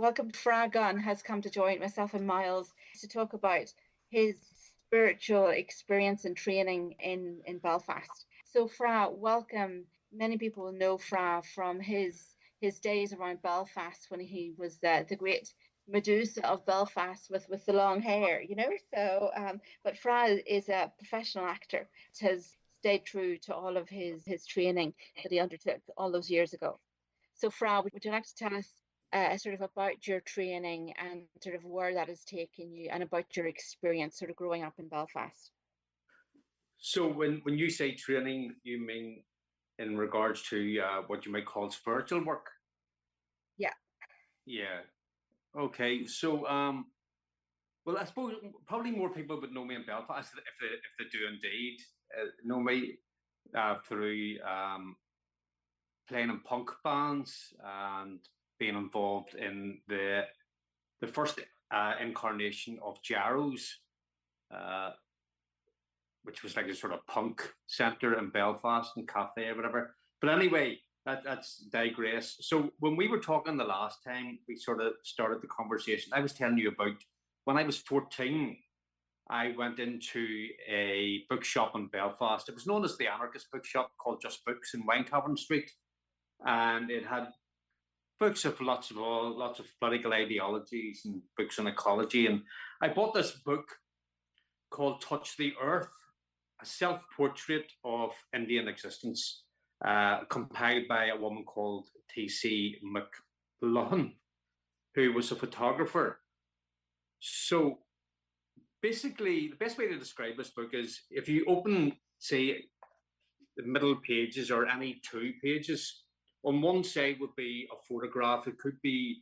welcome. Fra Gunn has come to join myself and Miles to talk about his spiritual experience and training in Belfast. So, Fra, welcome. Many people will know Fra from his days around Belfast when he was the great Medusa of Belfast with the long hair, you know. But Fra is a professional actor. Has stayed true to all of his training that he undertook all those years ago. So, Fra, would you like to tell us sort of about your training and sort of where that has taken you and about your experience sort of growing up in Belfast? So when you say training, you mean in regards to what you might call spiritual work? Yeah. Yeah. Okay. Well, I suppose probably more people would know me in Belfast if they do indeed know me through playing in punk bands and being involved in the first incarnation of Jarrows, uh, which was like a sort of punk centre in Belfast and cafe or whatever. But anyway, that's digress. So when we were talking the last time, we sort of started the conversation. I was telling you about when I was 14, I went into a bookshop in Belfast. It was known as the Anarchist Bookshop, called Just Books in Winetavern Street, and it had books of lots of political ideologies and books on ecology. And I bought this book called Touch the Earth, a self-portrait of Indian existence, compiled by a woman called T.C. McLeod, who was a photographer. So basically, the best way to describe this book is if you open, say, the middle pages or any two pages, on one side would be a photograph. It could be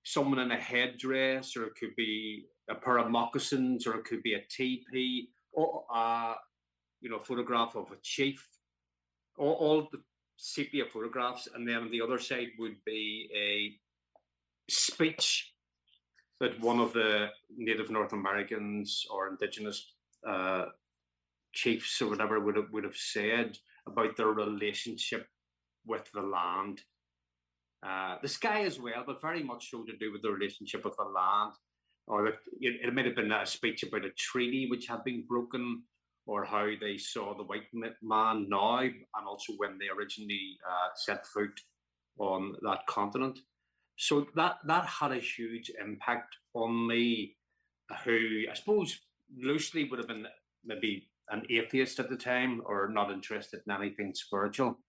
someone in a headdress, or it could be a pair of moccasins, or it could be a teepee, or photograph of a chief, all the sepia photographs. And then on the other side would be a speech that one of the Native North Americans or indigenous chiefs or whatever would have said about their relationship with the land. The sky as well, but very much so to do with the relationship with the land. Or it might have been a speech about a treaty which had been broken, or how they saw the white man now, and also when they originally set foot on that continent. So that had a huge impact on me, who I suppose loosely would have been maybe an atheist at the time, or not interested in anything spiritual.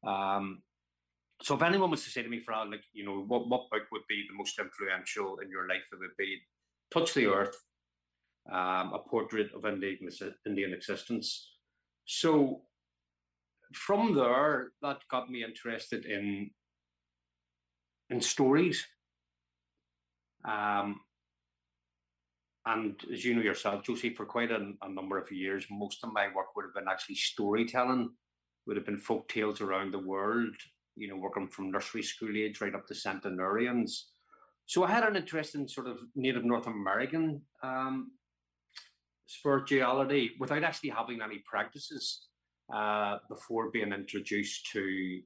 So if anyone was to say to me, Fra, like, what book would be the most influential in your life, it would be Touch the Earth, a portrait of Indian existence. So from there, that got me interested in stories. And as you know yourself, Josie, for quite a number of years, most of my work would have been actually storytelling, would have been folk tales around the world, working from nursery school age right up to centenarians. So I had an interest in sort of Native North American spirituality without actually having any practices before being introduced to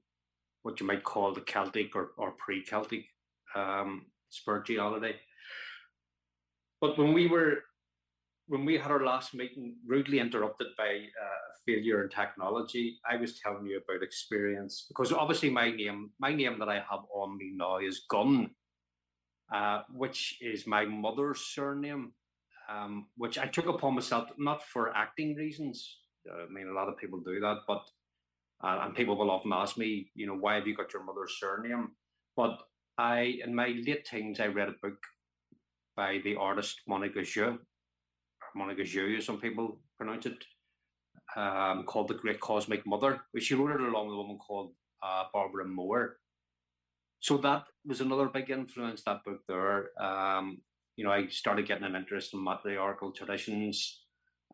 what you might call the Celtic or pre-Celtic spirituality. But when we had our last meeting, rudely interrupted by failure in technology, I was telling you about experience, because obviously my name that I have on me now is Gunn, which is my mother's surname, which I took upon myself, not for acting reasons. I mean, a lot of people do that, but and people will often ask me, why have you got your mother's surname? But in my late teens, I read a book by the artist Monica Jeux, as some people pronounce it, called The Great Cosmic Mother, which she wrote it along with a woman called Barbara Moore. So that was another big influence, that book there. I started getting an interest in matriarchal traditions,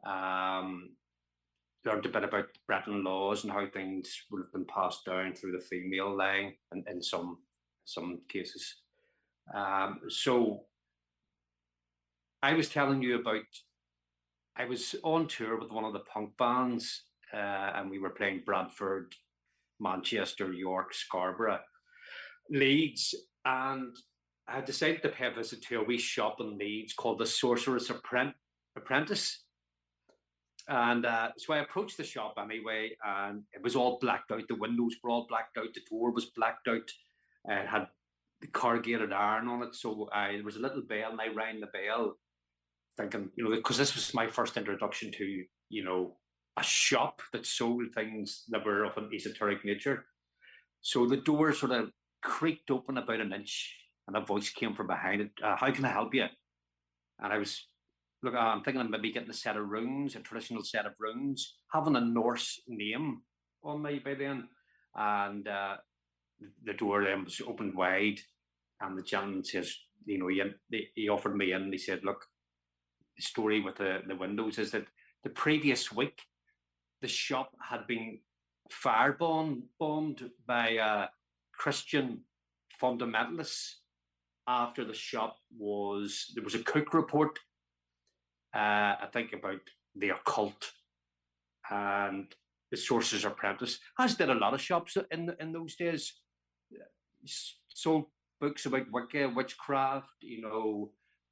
learned a bit about Breton laws and how things would have been passed down through the female line in some cases. So I was telling you about, I was on tour with one of the punk bands, and we were playing Bradford, Manchester, York, Scarborough, Leeds, and I decided to pay a visit to a wee shop in Leeds called the Sorcerer's Apprentice. And so I approached the shop anyway, and it was all blacked out. The windows were all blacked out. The door was blacked out. It had the corrugated iron on it. So there was a little bell, and I rang the bell, thinking, because this was my first introduction to, a shop that sold things that were of an esoteric nature. So the door sort of creaked open about an inch, and a voice came from behind it. How can I help you? And I was, look, I'm thinking of maybe getting a set of runes, a traditional set of runes, having a Norse name on me by then. And the door then was opened wide, and the gentleman says, he offered me in, and he said, look, the story with the windows is that the previous week, the shop had been firebombed by Christian fundamentalists. After the shop there was a cook report, I think, about the occult and the Sorcerer's Apprentice, as did a lot of shops in those days. Sold books about Wicca, witchcraft,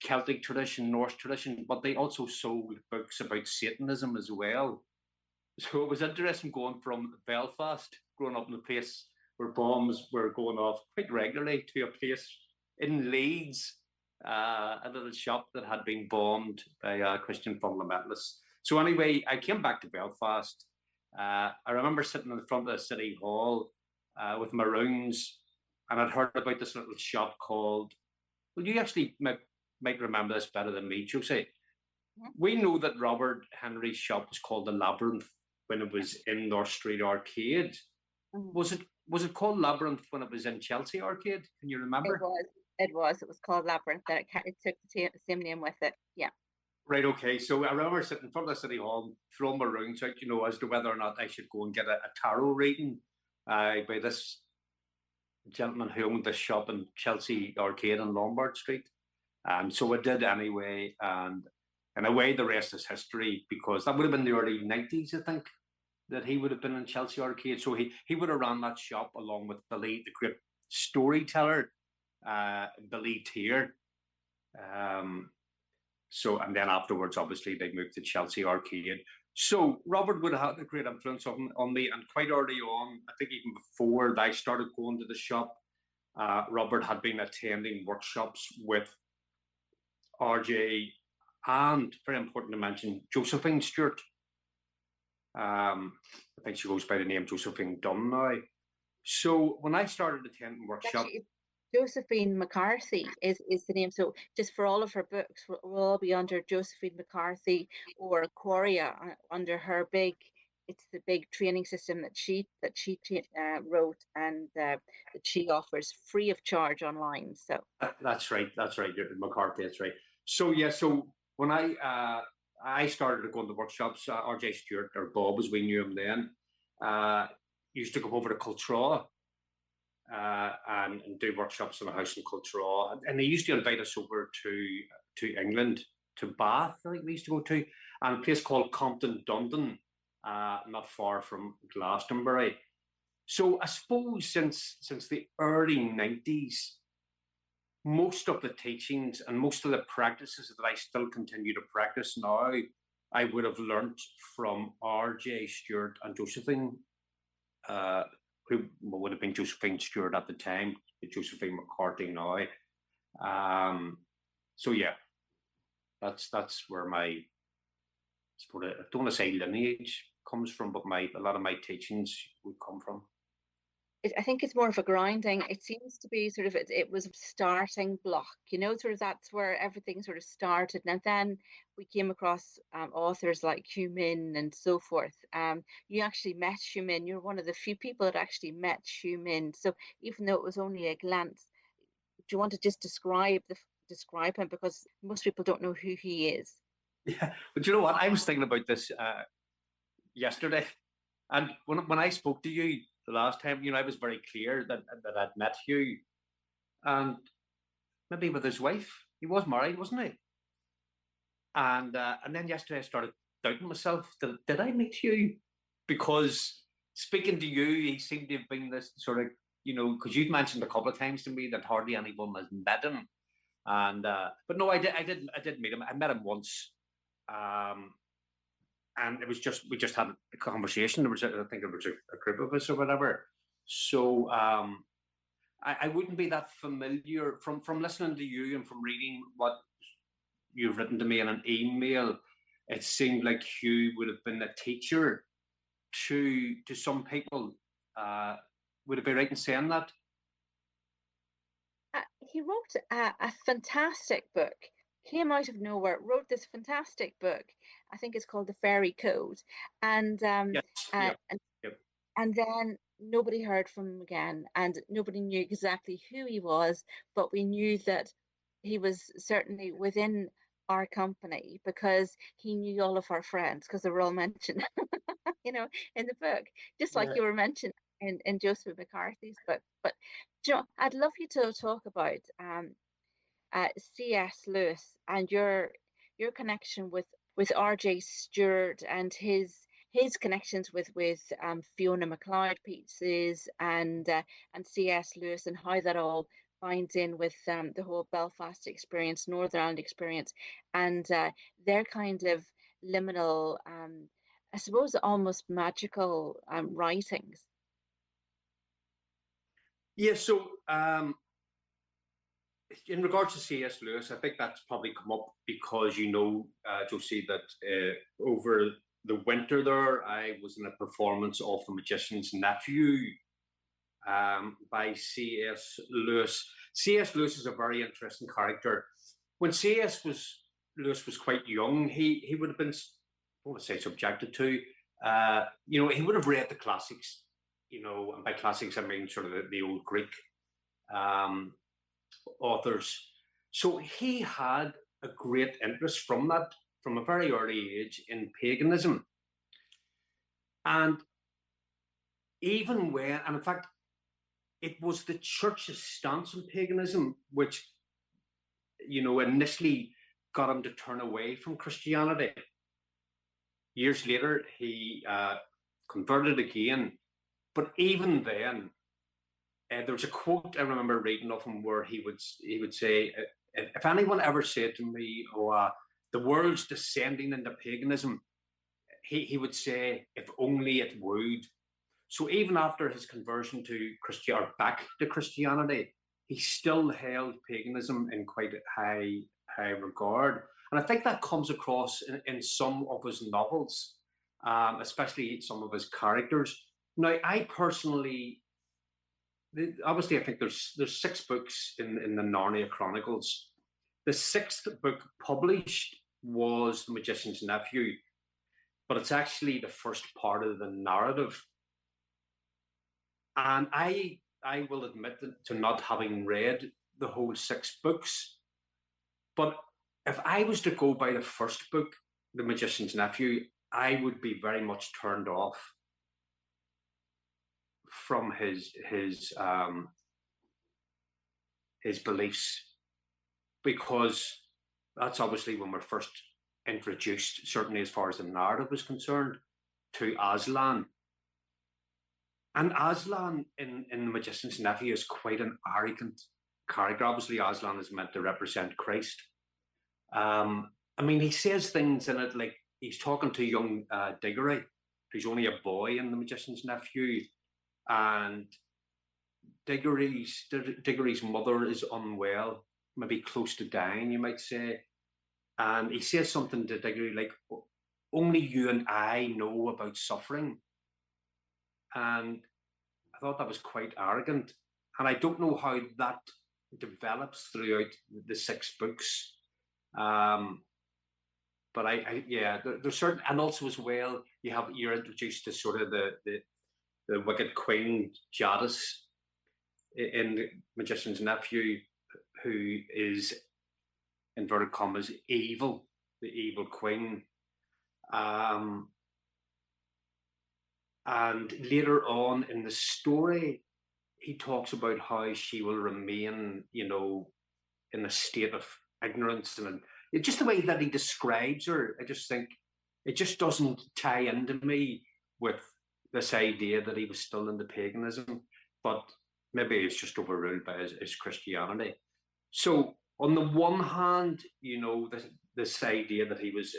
Celtic tradition, Norse tradition, but they also sold books about Satanism as well. So it was interesting going from Belfast, growing up in a place where bombs were going off quite regularly, to a place in Leeds, a little shop that had been bombed by Christian fundamentalists. So anyway, I came back to Belfast. I remember sitting in the front of the city hall with my runes, and I'd heard about this little shop called, well, you actually might remember this better than me, Josie. We know that Robert Henry's shop was called the Labyrinth when it was in North Street Arcade. Was it called Labyrinth when it was in Chelsea Arcade? Can you remember? It was called Labyrinth, and it took the same name with it. Yeah. Right, okay. So I remember sitting in front of the City Hall, throwing my runes out, as to whether or not I should go and get a tarot reading by this gentleman who owned this shop in Chelsea Arcade on Lombard Street. So I did anyway, and in a way the rest is history, because that would have been the early 90s, I think, that he would have been in Chelsea Arcade. So he would have run that shop along with Billy, the great storyteller, Billy Tier. And then afterwards, obviously, they moved to Chelsea Arcade. So Robert would have had a great influence on me, and quite early on, I think even before I started going to the shop, Robert had been attending workshops with RJ and, very important to mention, Josephine Stewart. I think she goes by the name Josephine Dunn now. So when I started attending workshops... Josephine McCarthy is the name. So just for all of her books, will all be under Josephine McCarthy or Quaria under her big. It's the big training system that she wrote and that she offers free of charge online. So that's right, McCarthy. That's right. So yeah, so when I started going to workshops, RJ Stewart, or Bob as we knew him then, used to come over to Cultraw. And do workshops in a house in Cultraw, and they used to invite us over to England, to Bath, I think we used to go to, and a place called Compton Dundon, not far from Glastonbury. So I suppose since the early 90s, most of the teachings and most of the practices that I still continue to practice now, I would have learnt from RJ Stewart and Josephine, who would have been Josephine Stewart at the time, Josephine McCarthy now. So yeah, that's where my, I don't want to say lineage comes from, but a lot of my teachings would come from. I think it's more of a grounding. It seems to be sort of, it was a starting block, sort of that's where everything sort of started. And then we came across authors like Hugh Mynne and so forth. You actually met Hugh Mynne. You're one of the few people that actually met Hugh Mynne. So even though it was only a glance, do you want to just describe him, because most people don't know who he is? Yeah, but you know what? I was thinking about this yesterday, and when I spoke to you the last time, I was very clear that I'd met Hugh, and maybe with his wife. He was married, wasn't he? And then yesterday I started doubting myself. Did I meet Hugh? Because speaking to you, he seemed to have been this sort of because you've mentioned a couple of times to me that hardly anyone has met him. And but no, I did meet him. I met him once, and it was we just had a conversation. I think it was a group of us or whatever. So I wouldn't be that familiar from listening to you and from reading what you've written to me in an email. It seemed like Hugh would have been a teacher to some people. Would it be right in saying that? He wrote a fantastic book, came out of nowhere, wrote this fantastic book. I think it's called The Fairy Code. And Yes. uh, Yep. and, Yep. and then nobody heard from him again, and nobody knew exactly who he was, but we knew that he was certainly within our company because he knew all of our friends because they were all mentioned, in the book, just like Yeah. you were mentioned in Joseph McCarthy's book. But I'd love you to talk about C.S. Lewis and your connection with R.J. Stewart and his connections with Fiona McLeod pieces and C.S. Lewis, and how that all binds in with the whole Belfast experience, Northern Ireland experience, and their kind of liminal, I suppose, almost magical writings. Yeah. So in regards to C.S. Lewis, I think that's probably come up because Josie, that over the winter there, I was in a performance of The Magician's Nephew by C.S. Lewis. C.S. Lewis is a very interesting character. When Lewis was quite young, he would have been, I want to say, subjected to. He would have read the classics. And by classics I mean sort of the old Greek authors. So he had a great interest from a very early age in paganism. And and in fact, it was the church's stance on paganism which, initially got him to turn away from Christianity. Years later, he converted again. But even then, there was a quote I remember reading of him where he would say, if anyone ever said to me, the world's descending into paganism, he would say, if only it would. So even after his conversion back to Christianity, he still held paganism in quite high regard. And I think that comes across in some of his novels, especially some of his characters. Now, I personally, obviously, I think there's 6 books in the Narnia Chronicles. The 6th book published was The Magician's Nephew, but it's actually the first part of the narrative. And I will admit to not having read the whole 6 books, but if I was to go by the first book, The Magician's Nephew, I would be very much turned off from his beliefs, because that's obviously when we're first introduced, certainly as far as the narrative is concerned, to Aslan. And Aslan in The Magician's Nephew is quite an arrogant character. Obviously, Aslan is meant to represent Christ. He says things in it like he's talking to young Diggory, who's only a boy in The Magician's Nephew, and Diggory's mother is unwell, maybe close to dying, you might say. And he says something to Diggory like, only you and I know about suffering. And I thought that was quite arrogant. And I don't know how that develops throughout the 6 books. But there's certain, and also as well, you're introduced to sort of the wicked queen Jadis in The Magician's Nephew, who is, inverted commas, evil, the evil queen. And later on in the story, he talks about how she will remain, in a state of ignorance. And just the way that he describes her, I just think it just doesn't tie into me with this idea that he was still into paganism. But maybe it's just overruled by his Christianity. So on the one hand, this idea that he was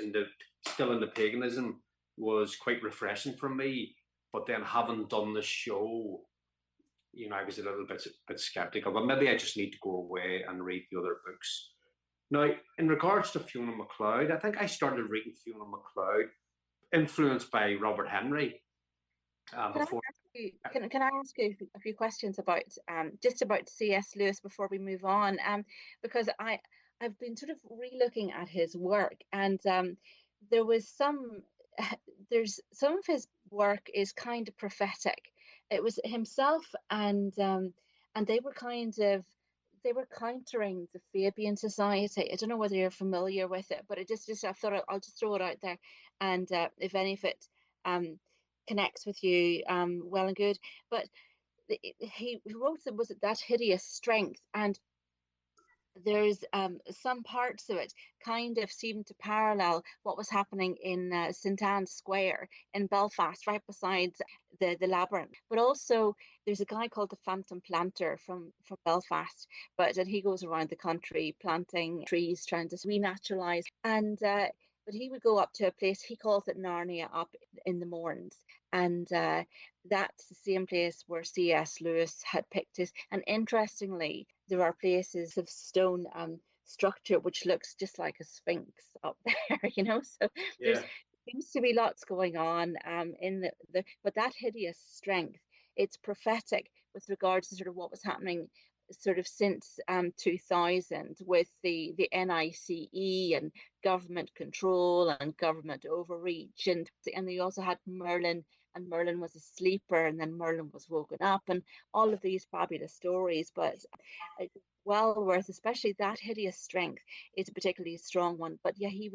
still in the paganism was quite refreshing for me. But then having done the show, I was a little bit skeptical. But maybe I just need to go away and read the other books. Now, in regards to Fiona McLeod, I think I started reading Fiona McLeod, influenced by Robert Henry. Before. Can I ask you a few questions about just about C.S. Lewis before we move on? Because I've been sort of re-looking at his work, and there's some of his work is kind of prophetic. It was himself, and they were countering the Fabian Society. I don't know whether you're familiar with it, but I thought I'll just throw it out there, and if any of it connects with you, well and good. But he wrote, was it That Hideous Strength? And there's some parts of it kind of seem to parallel what was happening in St Anne's Square in Belfast, right beside the labyrinth. But also there's a guy called the Phantom Planter from Belfast, and he goes around the country planting trees, trying to renaturalize. And but he would go up to a place, he calls it Narnia, up in the Mourns. And that's the same place where C.S. Lewis had picked his. And interestingly, there are places of stone structure which looks just like a sphinx up there, So Yeah. There seems to be lots going on in but That Hideous Strength, it's prophetic with regards to sort of what was happening sort of since 2000 with the NICE and government control and government overreach, and they also had Merlin, and Merlin was a sleeper, and then Merlin was woken up, and all of these fabulous stories. But well worth, especially That Hideous Strength is a particularly strong one. But yeah, he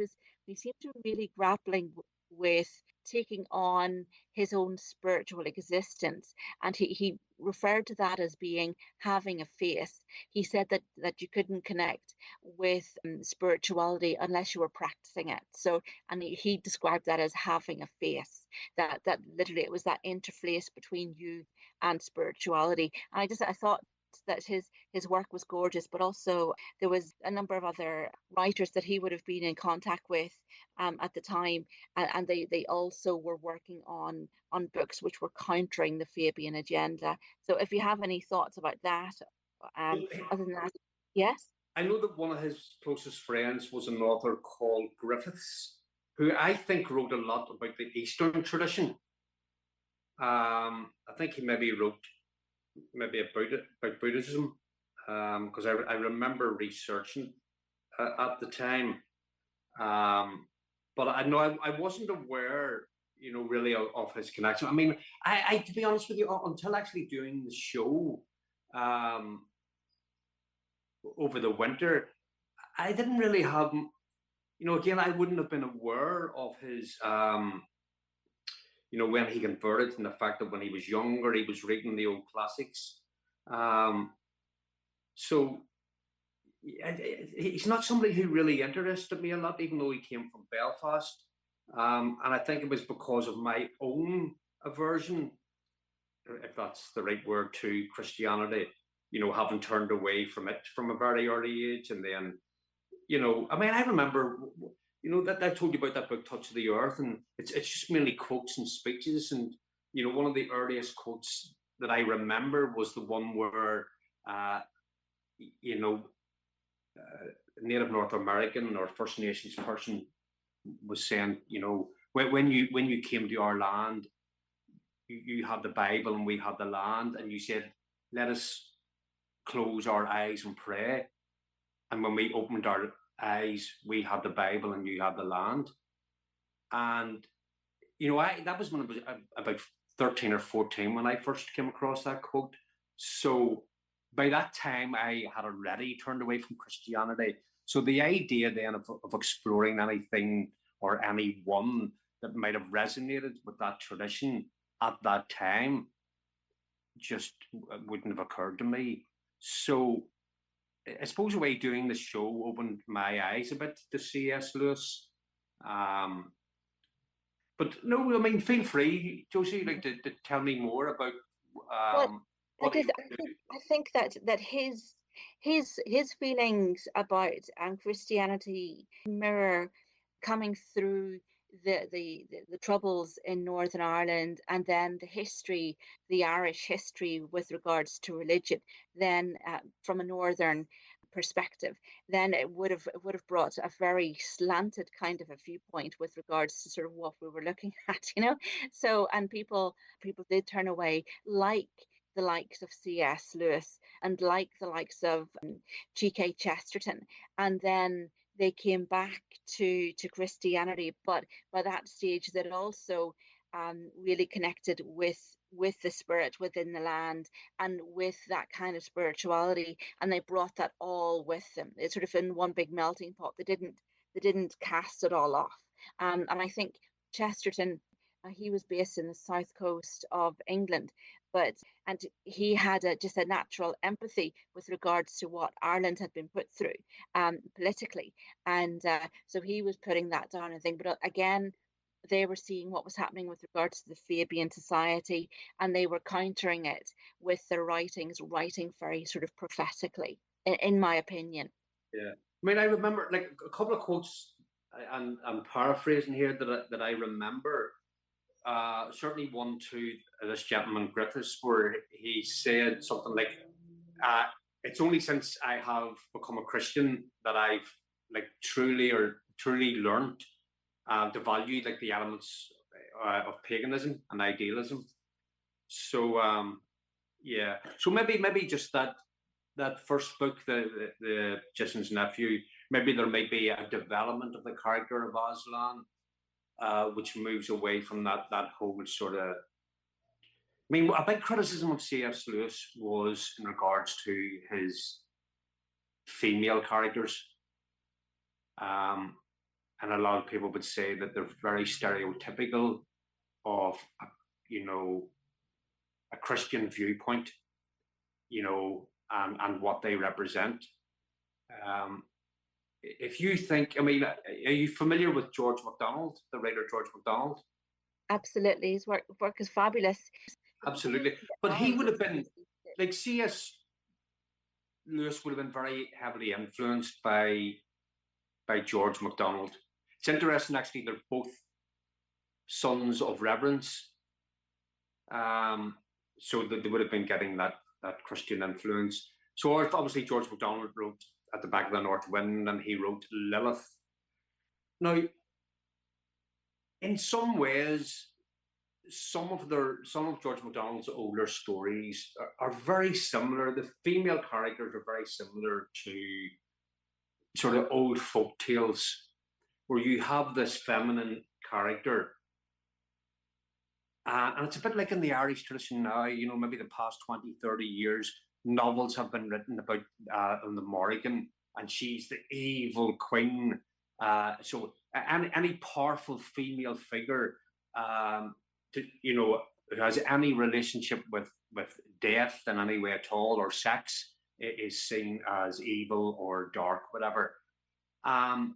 seemed to be really grappling with taking on his own spiritual existence, and he referred to that as being having a face. He said that you couldn't connect with spirituality unless you were practicing it. So, and he described that as having a face, that literally it was that interface between you and spirituality. And I thought that his work was gorgeous, but also there was a number of other writers that he would have been in contact with at the time, and they also were working on books which were countering the Fabian agenda. So if you have any thoughts about that, other than that, yes. I know that one of his closest friends was an author called Griffiths, who I think wrote a lot about the Eastern tradition. I think he maybe wrote about Buddhism, because I remember researching at the time. But I know I wasn't aware, really of his connection. I mean, I to be honest with you, until actually doing the show over the winter, I didn't really have, again, I wouldn't have been aware of his, when he converted, and the fact that when he was younger, he was reading the old classics. So he's not somebody who really interested me a lot, even though he came from Belfast. And I think it was because of my own aversion, if that's the right word, to Christianity, having turned away from it from a very early age. And then, I mean, I remember, that I told you about that book, Touch of the Earth, and it's just mainly quotes and speeches. And, one of the earliest quotes that I remember was the one where, Native North American or First Nations person was saying, when you came to our land, you had the Bible and we had the land, and you said, let us close our eyes and pray. And when we opened our eyes, we had the Bible and you had the land. And that was when I was about 13 or 14 when I first came across that quote. So by that time, I had already turned away from Christianity. So the idea then of exploring anything or anyone that might have resonated with that tradition at that time just wouldn't have occurred to me. So I suppose the way doing the show opened my eyes a bit to C.S. Lewis. But no, I mean, feel free, Josie, to tell me more about. I guess I think that his feelings about Christianity mirror coming through the troubles in Northern Ireland, and then the Irish history with regards to religion, then from a northern perspective, then it would have brought a very slanted kind of a viewpoint with regards to sort of what we were looking at, you know. So, and people did turn away, like the likes of C.S. Lewis and like the likes of G.K. Chesterton, and then they came back to Christianity, but by that stage they'd also really connected with the spirit within the land and with that kind of spirituality, and they brought that all with them. It's sort of in one big melting pot. They didn't cast it all off. And I think Chesterton, he was based in the south coast of England, but and he had just a natural empathy with regards to what Ireland had been put through politically, and so he was putting that down and thing. But again, they were seeing what was happening with regards to the Fabian society, and they were countering it with their writings, writing very sort of prophetically, in my opinion. Yeah, I mean, I remember like a couple of quotes, and I'm paraphrasing here that I remember. Certainly one to this gentleman Griffiths, where he said something like, "It's only since I have become a Christian that I've like truly learned to value like the elements of paganism and idealism." So yeah, so maybe just that first book, the Jason's Nephew, maybe there may be a development of the character of Aslan, which moves away from that whole sort of. I mean, a big criticism of C.S. Lewis was in regards to his female characters, and a lot of people would say that they're very stereotypical of, you know, a Christian viewpoint, you know, and what they represent. If you think, I mean, are you familiar with George MacDonald, the writer George MacDonald? Absolutely, his work is fabulous. Absolutely. But he would have been, like C.S. Lewis would have been very heavily influenced by George MacDonald. It's interesting, actually, they're both sons of reverence. So that they would have been getting that Christian influence. So obviously George MacDonald wrote At the Back of the North Wind, and he wrote Lilith. Now, in some ways, some of George MacDonald's older stories are very similar. The female characters are very similar to sort of old folk tales, where you have this feminine character. And it's a bit like in the Irish tradition now, you know, maybe the past 20, 30 years, novels have been written about the Morrigan, and she's the evil queen. So any powerful female figure, you know, who has any relationship with death in any way at all, or sex, is seen as evil or dark, whatever. And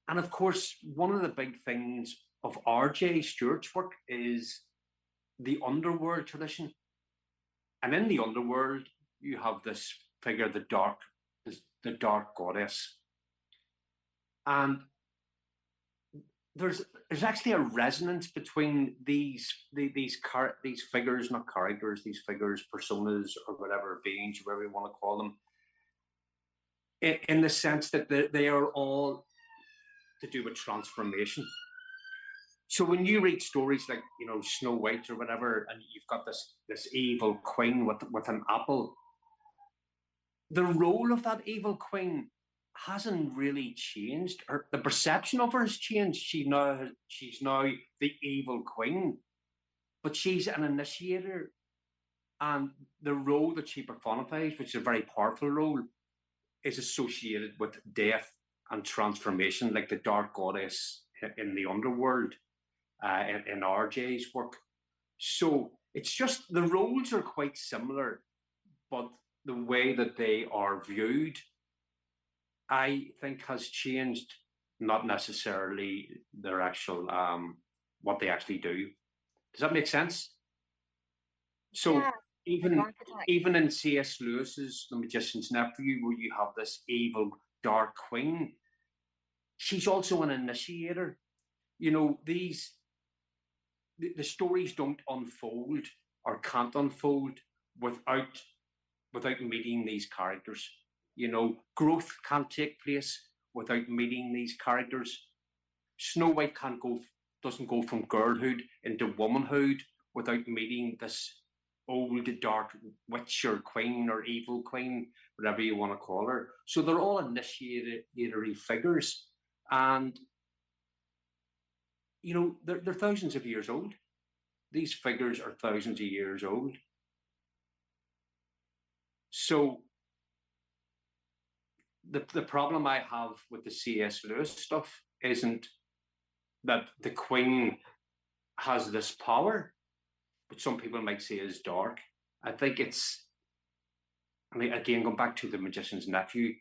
of course, one of the big things of R.J. Stewart's work is the underworld tradition. And in the underworld, you have this figure, the dark goddess. And there's actually a resonance between these figures, not characters, these figures, personas, or whatever, beings, whatever you want to call them, in the sense that they are all to do with transformation. So when you read stories like, you know, Snow White or whatever, and you've got this evil queen with an apple, the role of that evil queen hasn't really changed. The perception of her has changed. She's now the evil queen, but she's an initiator, and the role that she personifies, which is a very powerful role, is associated with death and transformation, like the dark goddess in the underworld, in RJ's work. So it's just the roles are quite similar, but the way that they are viewed, I think, has changed, not necessarily their actual what they actually do. Does that make sense? So Yeah. even in C.S. Lewis's The Magician's Nephew, where you have this evil dark queen, she's also an initiator. You know, the stories don't unfold or can't unfold without meeting these characters. You know, growth can't take place without meeting these characters. Snow White doesn't go from girlhood into womanhood without meeting this old dark witch or queen or evil queen, whatever you want to call her. So they're all initiatory figures, and you know they're thousands of years old. These figures are thousands of years old. So the problem I have with the C.S. Lewis stuff isn't that the queen has this power, but some people might say is dark. I think I mean, again, going back to The Magician's Nephew,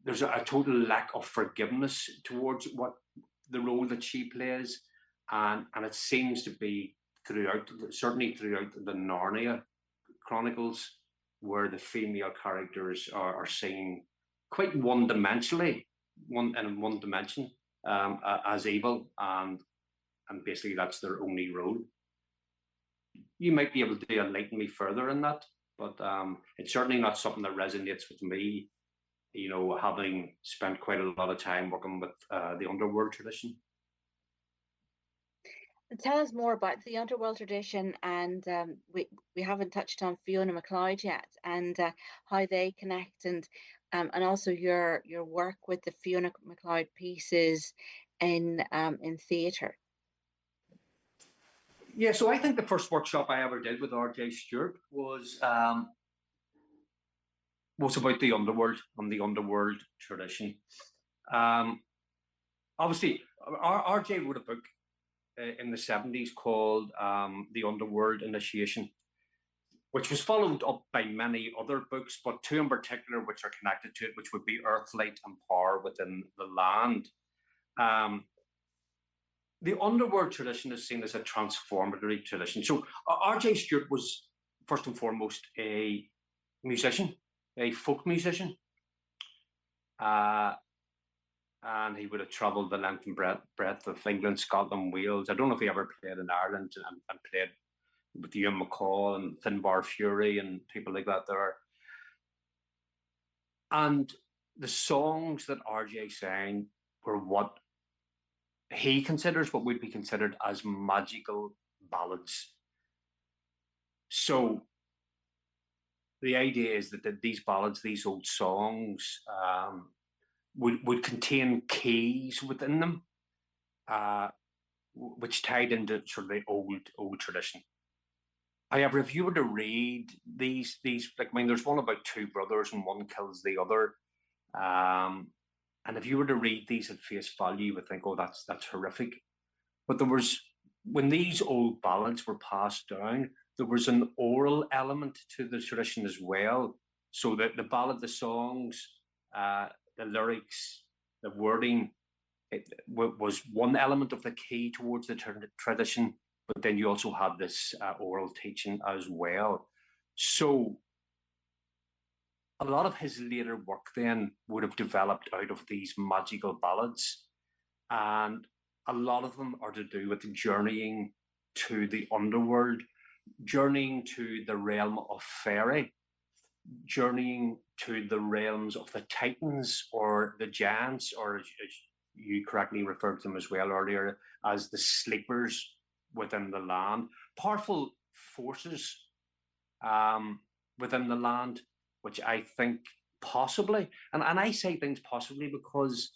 there's a total lack of forgiveness towards what the role that she plays, and it seems to be certainly throughout the Narnia Chronicles, where the female characters are seen quite one-dimensionally, in one dimension, as evil, and basically that's their only role. You might be able to enlighten me further in that, but it's certainly not something that resonates with me, you know, having spent quite a lot of time working with the underworld tradition. Tell us more about the underworld tradition, and we haven't touched on Fiona McLeod yet, and how they connect, and also your work with the Fiona McLeod pieces in theatre. Yeah, so I think the first workshop I ever did with R.J. Stewart was about the underworld and the underworld tradition. Obviously, R.J. wrote a book in the 70s called The Underworld Initiation, which was followed up by many other books, but two in particular which are connected to it, which would be Earthlight and Power Within the Land. The underworld tradition is seen as a transformative tradition. So R.J. Stewart was first and foremost a musician, a folk musician. And he would have travelled the length and breadth of England, Scotland, Wales. I don't know if he ever played in Ireland and played with Ian McCall and Finbar Fury and people like that there. And the songs that RJ sang were what he considers what would be considered as magical ballads. So the idea is that these ballads, these old songs, would contain keys within them, which tied into sort of the old tradition. However, if you were to read these, like, I mean, there's one about two brothers and one kills the other. And if you were to read these at face value, you would think, oh, that's horrific. But when these old ballads were passed down, there was an oral element to the tradition as well. So that the ballad, the songs, the lyrics, the wording, it was one element of the key towards the tradition. But then you also had this oral teaching as well. So a lot of his later work then would have developed out of these magical ballads. And a lot of them are to do with journeying to the underworld, journeying to the realm of fairy, journeying to the realms of the titans or the giants, or as you correctly referred to them as well earlier, as the sleepers within the land, powerful forces within the land, which I think possibly, and I say things possibly because,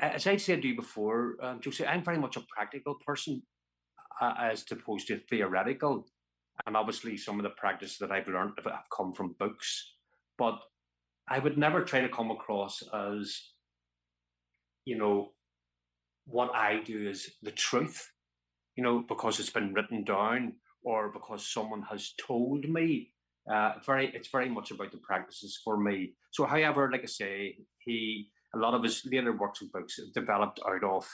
as I said to you before, Josie, I'm very much a practical person as opposed to theoretical. And obviously some of the practices that I've learned have come from books, but I would never try to come across as, you know, what I do is the truth, you know, because it's been written down or because someone has told me. It's very much about the practices for me. So, however, like I say, a lot of his later works and books developed out of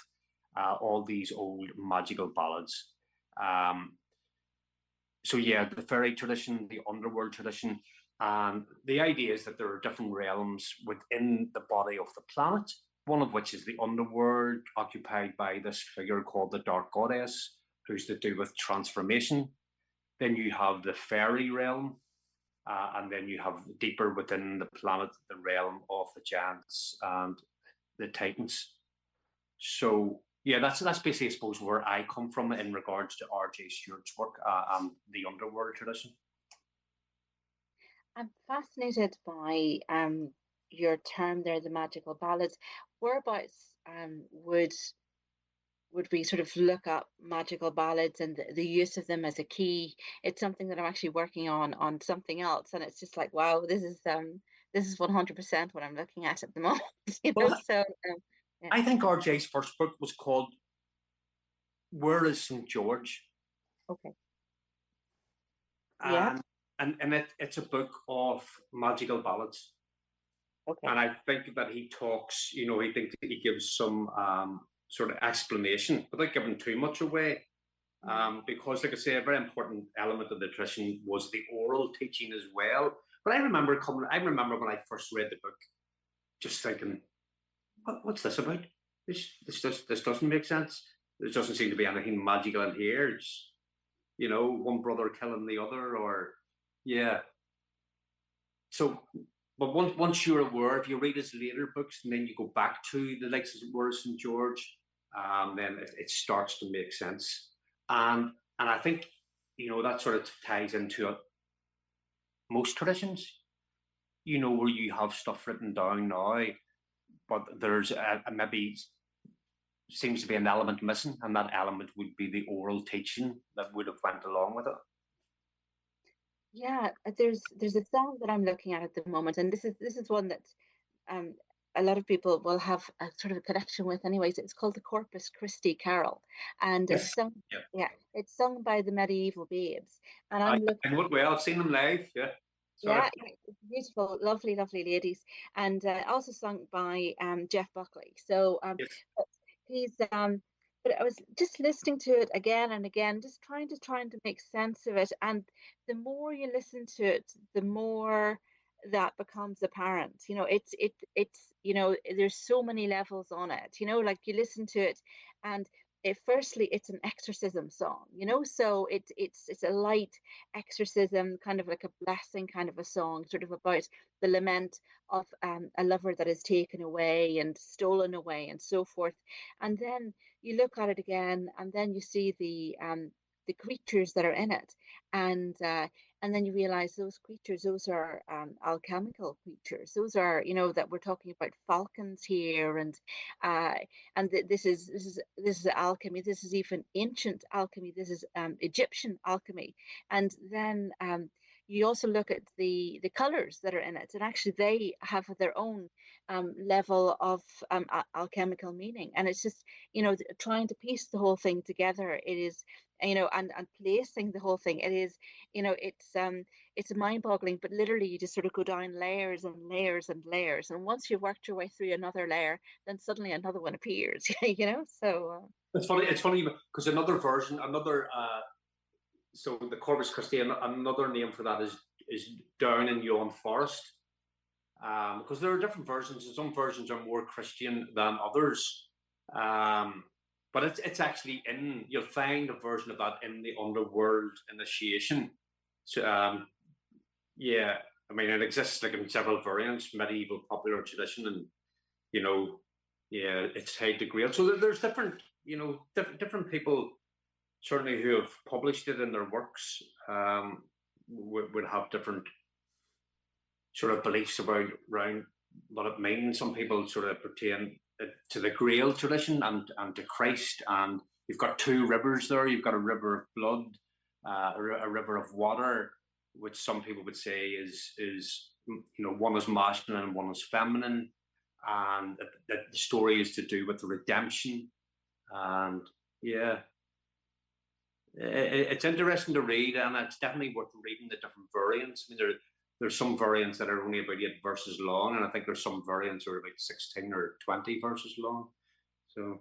all these old magical ballads. so yeah, the fairy tradition, the underworld tradition, and the idea is that there are different realms within the body of the planet. One of which is the underworld, occupied by this figure called the Dark Goddess, who's to do with transformation. Then you have the fairy realm, and then you have deeper within the planet, the realm of the giants and the titans. So yeah, that's basically, I suppose, where I come from in regards to R.J. Stewart's work and the underworld tradition. I'm fascinated by your term there, the magical ballads. Whereabouts would we sort of look up magical ballads and the use of them as a key? It's something that I'm actually working on something else, and it's just like, wow, this is 100% what I'm looking at the moment. Well, So yeah. I think R.J.'s first book was called "Where Is St. George?" Okay. Yeah. And it's a book of magical ballads. Okay. And I think that he talks, he thinks he gives some sort of explanation without giving too much away. Because, like I say, a very important element of the tradition was the oral teaching as well. But I remember when I first read the book, just thinking, what's this about? This doesn't make sense. There doesn't seem to be anything magical in here. It's, one brother killing the other, or yeah. So, but once you're aware, if you read his later books and then you go back to the likes of Word of St. George, then it starts to make sense. And I think, that sort of ties into most traditions, where you have stuff written down now, but there's maybe seems to be an element missing, and that element would be the oral teaching that would have went along with it. Yeah, there's a song that I'm looking at the moment, and this is one that um, a lot of people will have a sort of a connection with. Anyways, it's called the Corpus Christi Carol, and Yes. it's sung by the Medieval Babes, and I I'm looking. know it well. I've seen them live. Yeah. Sorry. Yeah, it's beautiful, lovely, lovely ladies, and also sung by Jeff Buckley. So Yes. he's but I was just listening to it again and again, just trying to make sense of it. And the more you listen to it, the more that becomes apparent. It's there's so many levels on it. Like you listen to it, and firstly it's an exorcism song. So it's a light exorcism, kind of like a blessing kind of a song, sort of about the lament of a lover that is taken away and stolen away and so forth. And then you look at it again, and then you see the creatures that are in it, and then you realize those creatures, those are alchemical creatures. Those are, that we're talking about falcons here, uh, and this is alchemy. This is even ancient alchemy. This is Egyptian alchemy. And then you also look at the colors that are in it, and actually they have their own level of alchemical meaning. And it's just, trying to piece the whole thing together. It is, and placing the whole thing. It is, it's mind-boggling. But literally, you just sort of go down layers and layers and layers, and once you've worked your way through another layer, then suddenly another one appears. So it's funny because so the Corpus Christi, another name for that is Down in Yon Forest, because there are different versions, and some versions are more Christian than others. But it's actually you'll find a version of that in the Underworld Initiation. So yeah, I mean, it exists like in several variants, medieval popular tradition, and yeah, it's Haid the Grail. So there's different, different people certainly who have published it in their works would have different sort of beliefs around what it means. Some people sort of pertain to the Grail tradition and to Christ, and you've got two rivers there. You've got a river of blood, a river of water, which some people would say is one is masculine and one is feminine, and that the story is to do with the redemption. And yeah, it's interesting to read, and it's definitely worth reading the different variants. I mean, there's some variants that are only about 8 verses long, and I think there's some variants that are about 16 or 20 verses long. So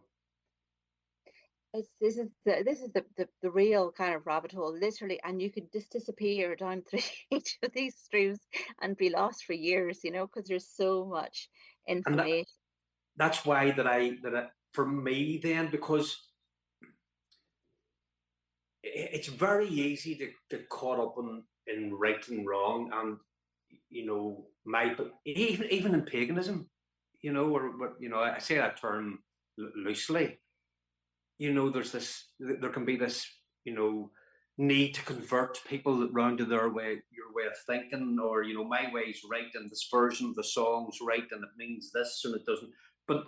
This is the real kind of rabbit hole, literally, and you could just disappear down through each of these streams and be lost for years, because there's so much And information. that's why for me then, because it's very easy to get caught up in right and wrong, and but even in paganism, I say that term loosely. There can be this, need to convert people round to your way of thinking, or my way's right and this version of the song's right and it means this and it doesn't. But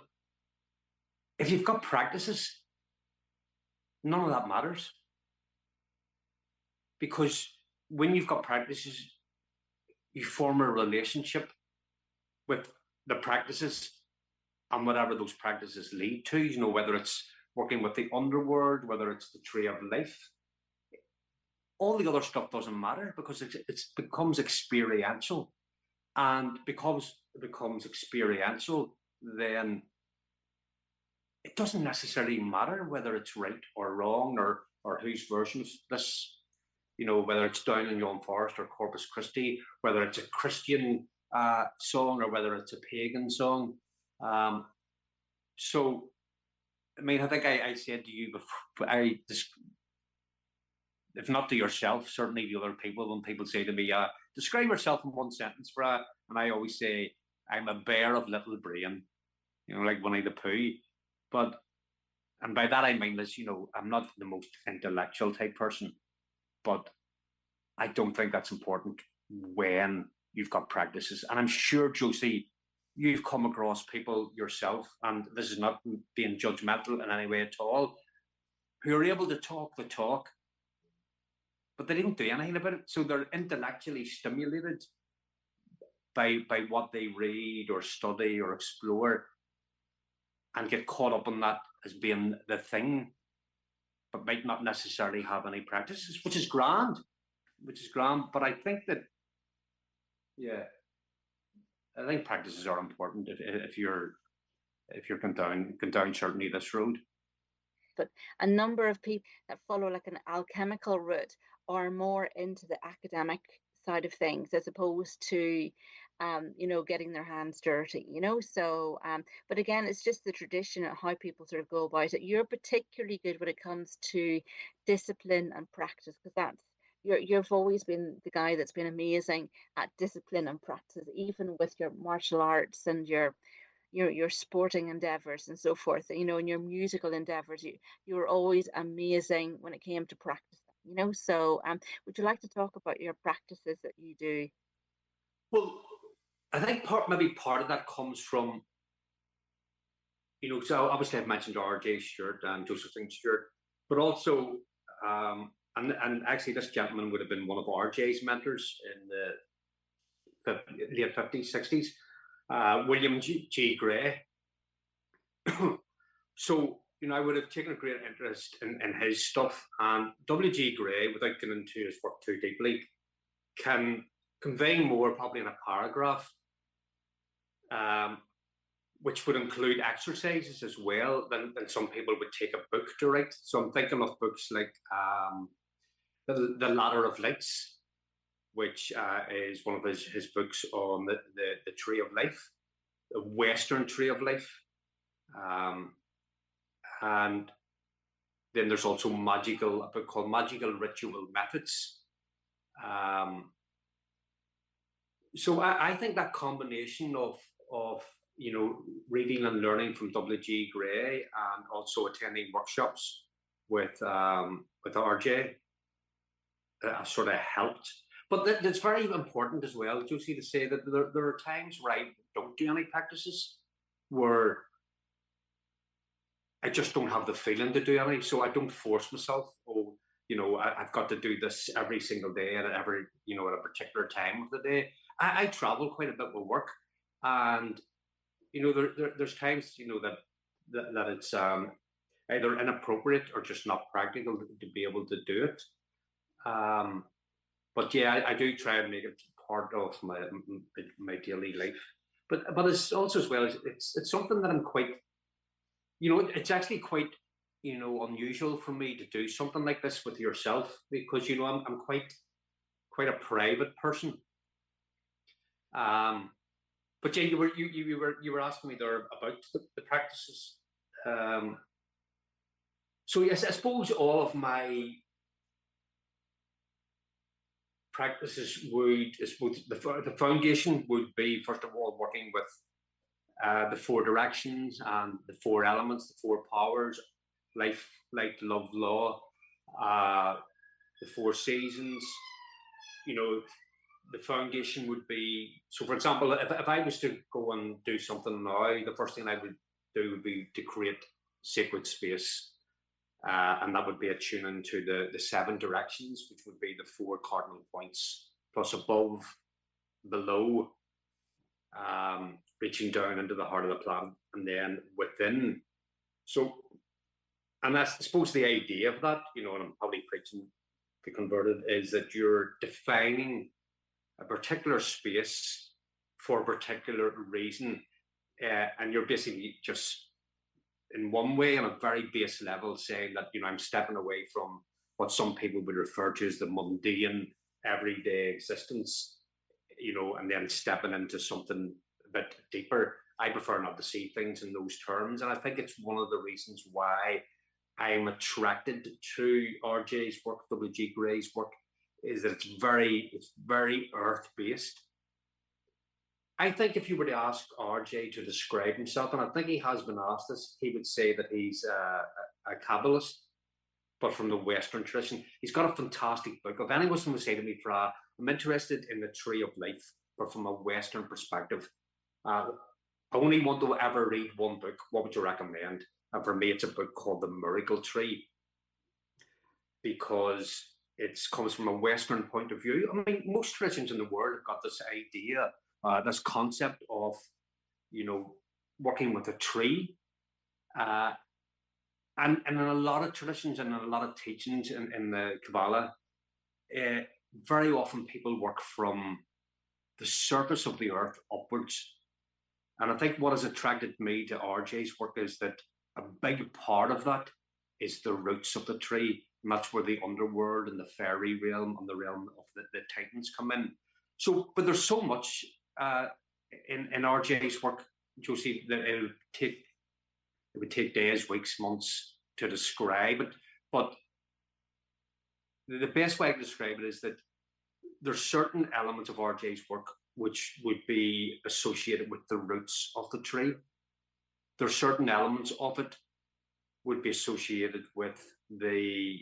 if you've got practices, none of that matters, because when you've got practices, you form a relationship with the practices and whatever those practices lead to. Whether it's working with the underworld, whether it's the tree of life, all the other stuff doesn't matter, because it becomes experiential, and because it becomes experiential, then it doesn't necessarily matter whether it's right or wrong, or whose version of this, whether it's Down in Yon Forest or Corpus Christi, whether it's a Christian song or whether it's a pagan song. So, I mean, I think I said to you before, if not to yourself, certainly to other people, when people say to me, describe yourself in one sentence, Fra, and I always say, I'm a bear of little brain, like Winnie the Pooh. And by that I mean this, I'm not the most intellectual type person, but I don't think that's important when you've got practices. And I'm sure, Josie, you've come across people yourself, and this is not being judgmental in any way at all, who are able to talk the talk, but they didn't do anything about it. So they're intellectually stimulated by what they read or study or explore, and get caught up in that as being the thing, but might not necessarily have any practices, which is grand. But I think that, I think practices are important if you're going down certainly this road. But a number of people that follow like an alchemical route are more into the academic side of things, as opposed to getting their hands dirty, so but again, it's just the tradition of how people sort of go about it. You're particularly good when it comes to discipline and practice, because you've always been the guy that's been amazing at discipline and practice, even with your martial arts and your sporting endeavors and so forth, and your musical endeavors. You were always amazing when it came to practicing, so would you like to talk about your practices that you do? Well, I think maybe part of that comes from, so obviously I've mentioned R.J. Stewart and Josephine Stewart, but also, and actually this gentleman would have been one of R.J.'s mentors in the late 50s, 60s, William G. Gray. So, I would have taken a great interest in his stuff, and W.G. Gray, without getting into his work too deeply, can convey more probably in a paragraph, which would include exercises as well than some people would take a book to write. So I'm thinking of books like The Ladder of Lights, which is one of his books on the Tree of Life, the Western Tree of Life. And then there's also a book called Magical Ritual Methods. So I think that combination of reading and learning from W.G. Gray, and also attending workshops with RJ, sort of helped. But it's very important as well, Josie, to say that there are times where I don't do any practices, where I just don't have the feeling to do any, so I don't force myself. I've got to do this every single day at at a particular time of the day. I travel quite a bit with work, and there's times that it's either inappropriate or just not practical to be able to do it. But yeah, I do try and make it part of my daily life. But it's also, as well, it's something that I'm quite, it's actually quite unusual for me to do something like this with yourself, because I'm quite a private person. But yeah, you were asking me there about the practices. So yes, I suppose all of my practices would, I suppose the foundation would be, first of all, working with the four directions and the four elements, the four powers: life, light, love, law, the four seasons. The foundation would be, so for example, if I was to go and do something now, the first thing I would do would be to create sacred space. And that would be attuning to the seven directions, which would be the four cardinal points, plus above, below, reaching down into the heart of the planet, and then within. So, and that's, I suppose, the idea of that, and I'm probably preaching to converted, is that you're defining a particular space for a particular reason, and you're basically just, in one way, on a very base level, saying that I'm stepping away from what some people would refer to as the mundane, everyday existence, and then stepping into something a bit deeper. I prefer not to see things in those terms, and I think it's one of the reasons why I'm attracted to RJ's work, W.G. Gray's work, is that it's very earth-based. I think if you were to ask RJ to describe himself, and I think he has been asked this, he would say that he's a Kabbalist, but from the Western tradition. He's got a fantastic book. If anyone would say to me, Fra, I'm interested in the Tree of Life, but from a Western perspective, I only want to ever read one book, what would you recommend? And for me, it's a book called The Miracle Tree, because it comes from a Western point of view. I mean, most traditions in the world have got this idea, this concept of, working with a tree. And in a lot of traditions and in a lot of teachings in the Kabbalah, very often people work from the surface of the earth upwards. And I think what has attracted me to RJ's work is that a big part of that is the roots of the tree. And that's where the underworld and the fairy realm and the realm of the titans come in. So, but there's so much in RJ's work, Josie, that it would take days, weeks, months to describe it. But the best way to describe it is that there's certain elements of RJ's work which would be associated with the roots of the tree. There's certain elements of it would be associated with the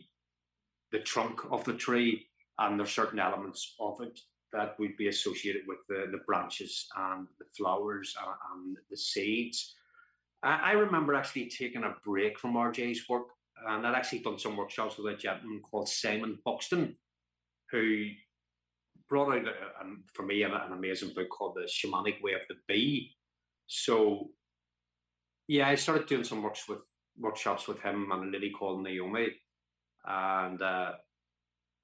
trunk of the tree, and there's certain elements of it that would be associated with the branches and the flowers and the seeds. I remember actually taking a break from RJ's work, and I'd actually done some workshops with a gentleman called Simon Buxton, who brought out, for me, an amazing book called The Shamanic Way of the Bee. So, yeah, I started doing some workshops with him and a lady called Naomi, and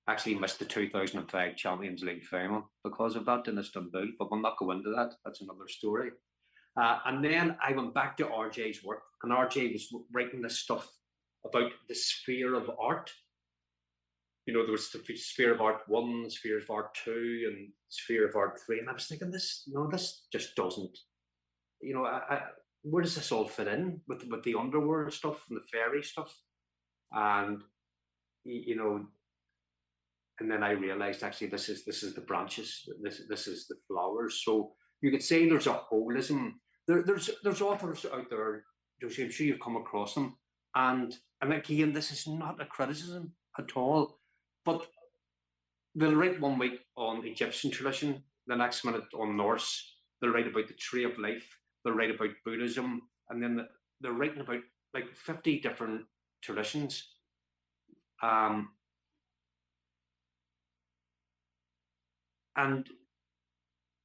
actually missed the 2005 Champions League final because of that in Istanbul, but we'll not go into that. That's another story. And then I went back to RJ's work, and RJ was writing this stuff about the sphere of art. There was the sphere of art 1, sphere of art 2, and sphere of art 3. And I was thinking, this just doesn't, where does this all fit in with the underworld stuff and the fairy stuff? And, and then I realized, actually, this is the branches, this is the flowers. So you could say there's a holism. There's authors out there, Josie, I'm sure you've come across them, and again, this is not a criticism at all, but they'll write one week on Egyptian tradition, the next minute on Norse, they'll write about the Tree of Life, they'll write about Buddhism, and then they're writing about like 50 different traditions. And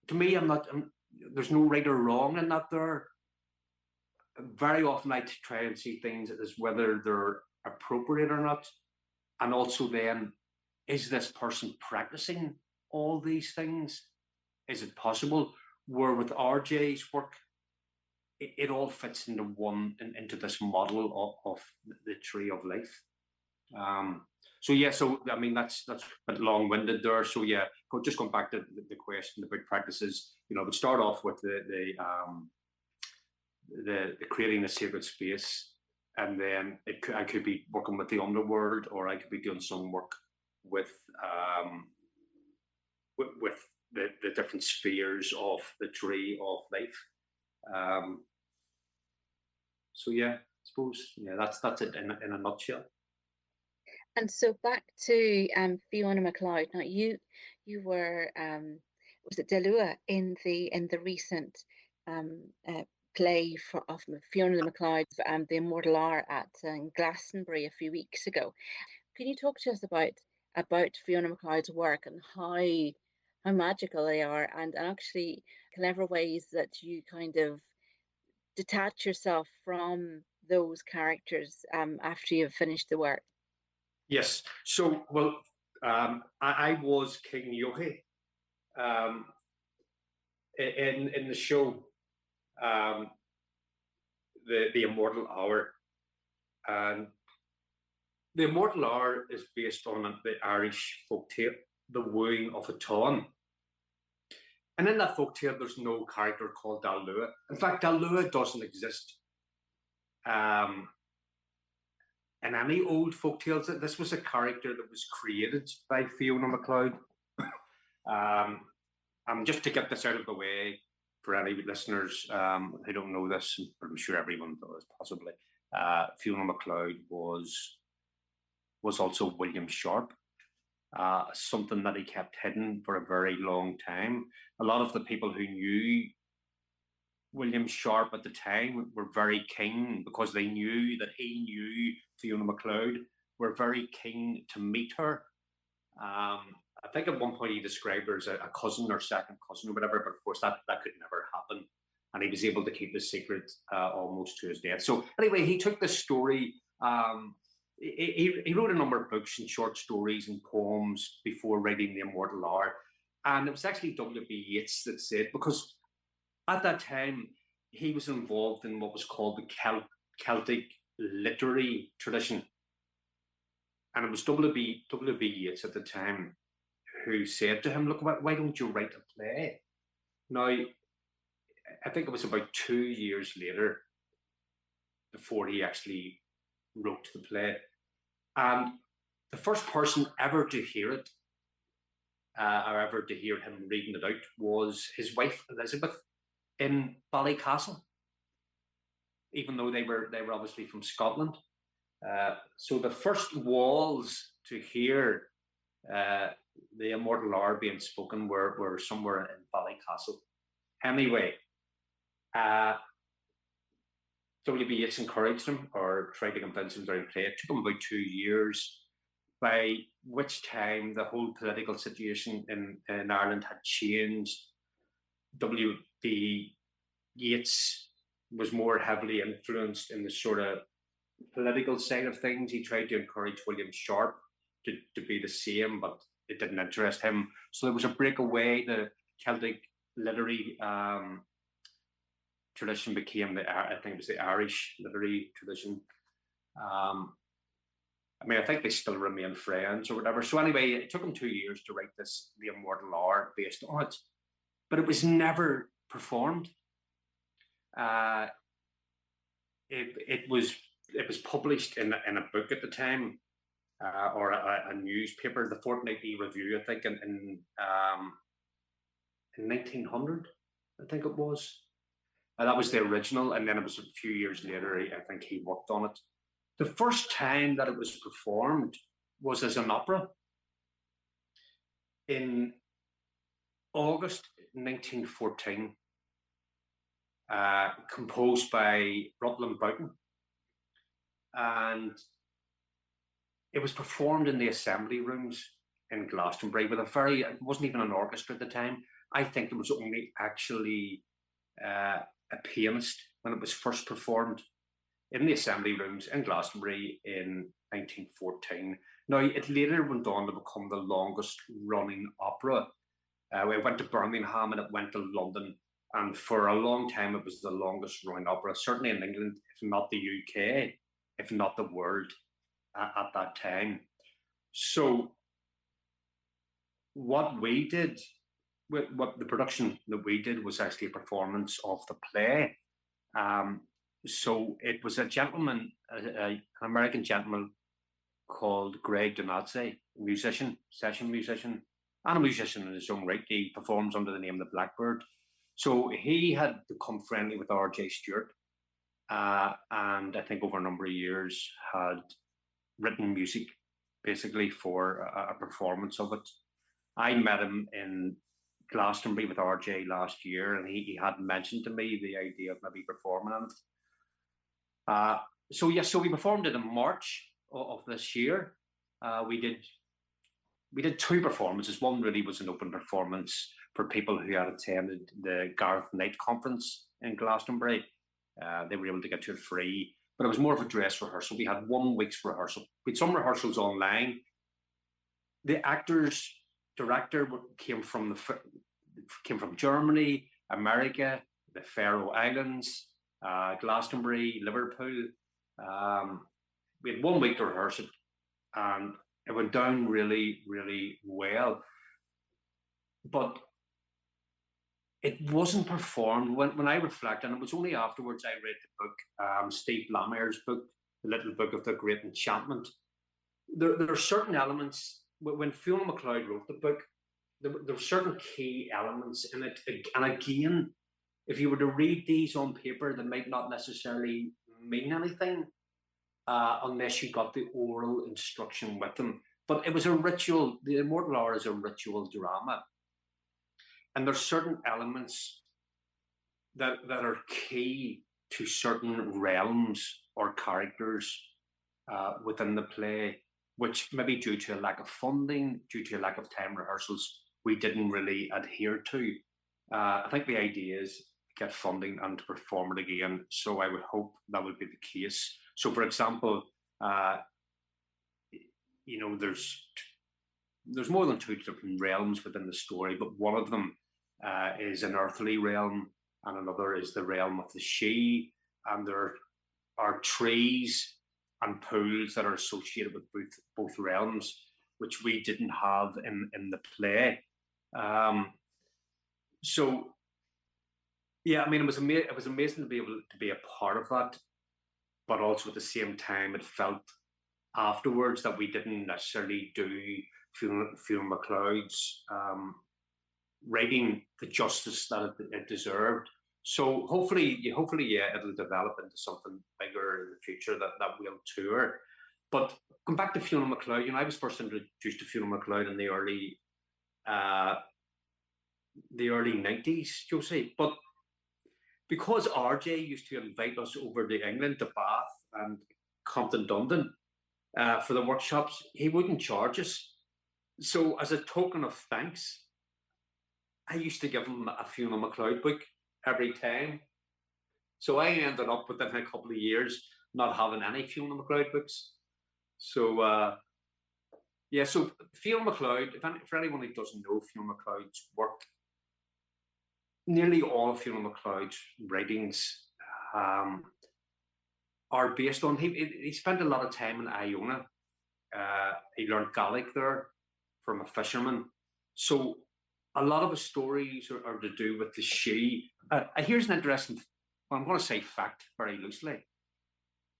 to me, there's no right or wrong in that there. Very often I try and see things as whether they're appropriate or not. And also then, is this person practicing all these things? Is it possible? Where with RJ's work, it all fits into this model of the tree of life. So yeah, so I mean that's a bit long-winded there. So yeah, just going back to the question about practices, I would start off with the creating a sacred space, and then I could be working with the underworld, or I could be doing some work with the different spheres of the tree of life. So yeah, I suppose that's it in a nutshell. And so back to Fiona McLeod. Now you were was it Delua in the recent play of Fiona McLeod, The Immortal Hour at Glastonbury a few weeks ago. Can you talk to us about Fiona McLeod's work and how magical they are, and actually clever ways that you kind of detach yourself from those characters after you've finished the work? Yes. So, well, I was King Yohi in the show, the Immortal Hour, and the Immortal Hour is based on the Irish folktale, The Wooing of a Tawn. And in that folktale, there's no character called Dalua. In fact, Dalua doesn't exist. In any old folktales, this was a character that was created by Fiona McLeod. Just to get this out of the way for any listeners who don't know this, but I'm sure everyone does possibly, Fiona McLeod was also William Sharp, something that he kept hidden for a very long time. A lot of the people who knew William Sharp at the time were very keen, because they knew that he knew Fiona McLeod, were very keen to meet her. I think at one point he described her as a cousin or second cousin or whatever, but of course that could never happen. And he was able to keep the secret almost to his death. So anyway, he took this story. He wrote a number of books and short stories and poems before writing The Immortal Hour. And it was actually W.B. Yeats that said, because at that time, he was involved in what was called the Celtic literary tradition. And it was W.B. Yeats at the time who said to him, look, why don't you write a play? Now, I think it was about 2 years later before he actually wrote the play. And the first person ever to hear it, or ever to hear him reading it out, was his wife, Elizabeth, in Ballycastle, even though they were obviously from Scotland. So the first walls to hear the Immortal Hour being spoken were somewhere in Ballycastle. Anyway, W.B. Yeats encouraged him, or tried to convince him to play. It took him about 2 years, by which time the whole political situation in Ireland had changed. W.B. Yeats was more heavily influenced in the sort of political side of things. He tried to encourage William Sharp to be the same, but it didn't interest him. So there was a breakaway. The Celtic literary tradition became I think it was the Irish literary tradition. I mean, I think they still remain friends or whatever. So anyway, it took him 2 years to write this, The Immortal Hour, based on it, but it was never performed. It was published in a book at the time, or a newspaper, the Fortnightly Review, I think, in 1900, I think it was. That was the original, and then it was a few years later, I think he worked on it. The first time that it was performed was as an opera in August 1914, composed by Rutland Boughton. And it was performed in the assembly rooms in Glastonbury with it wasn't even an orchestra at the time. I think there was only actually a pianist when it was first performed in the assembly rooms in Glastonbury in 1914. Now, it later went on to become the longest running opera. It went to Birmingham and it went to London, And for a long time, it was the longest running opera, certainly in England, if not the UK, if not the world at that time. So what we did, what the production that we did was actually a performance of the play. So it was a gentleman, an American gentleman called Greg Donazzi, session musician, and a musician in his own right. He performs under the name of the Blackbird. So he had become friendly with R.J. Stewart, and I think over a number of years had written music basically for a performance of it. I met him in Glastonbury with R.J. last year, and he had mentioned to me the idea of maybe performing it. So yes, so we performed it in March of this year. We did two performances. One really was an open performance for people who had attended the Gareth Knight conference in Glastonbury. They were able to get to it free, but it was more of a dress rehearsal. We had 1 week's rehearsal. We had some rehearsals online. The actors, director came from Germany, America, the Faroe Islands, Glastonbury, Liverpool. We had 1 week to rehearse it, and it went down really, really well. But it wasn't performed. When I reflect, and it was only afterwards I read the book, Steve Lammere's book, The Little Book of the Great Enchantment. There are certain elements, when Fiona McLeod wrote the book, there were certain key elements in it. And again, if you were to read these on paper, they might not necessarily mean anything unless you got the oral instruction with them. But it was a ritual. The Immortal Hour is a ritual drama. And there's certain elements that are key to certain realms or characters within the play, which maybe due to a lack of funding, due to a lack of time rehearsals, we didn't really adhere to. I think the idea is to get funding and to perform it again. So I would hope that would be the case. So for example, there's more than two different realms within the story, but one of them is an earthly realm, and another is the realm of the Sidhe, and there are trees and pools that are associated with both realms, which we didn't have in the play. So yeah, I mean, it was amazing to be able to be a part of that, but also at the same time, it felt afterwards that we didn't necessarily do Fiona McLeod's writing the justice that it deserved. So hopefully, yeah, it'll develop into something bigger in the future that we'll tour. But going back to Fiona McLeod, I was first introduced to Fiona McLeod in the early 90s, Josie. But because RJ used to invite us over to England, to Bath and Compton, London, for the workshops, he wouldn't charge us. So as a token of thanks, I used to give him a Fiona McLeod book every time. So I ended up within a couple of years not having any Fiona McLeod books. So yeah, so Fiona McLeod, for anyone who doesn't know Fiona McLeod's work, nearly all of Fiona McLeod's writings are based on, he spent a lot of time in Iona. He learned Gaelic there from a fisherman. So a lot of his stories are to do with the Sidhe. Here's an interesting, I'm going to say fact very loosely.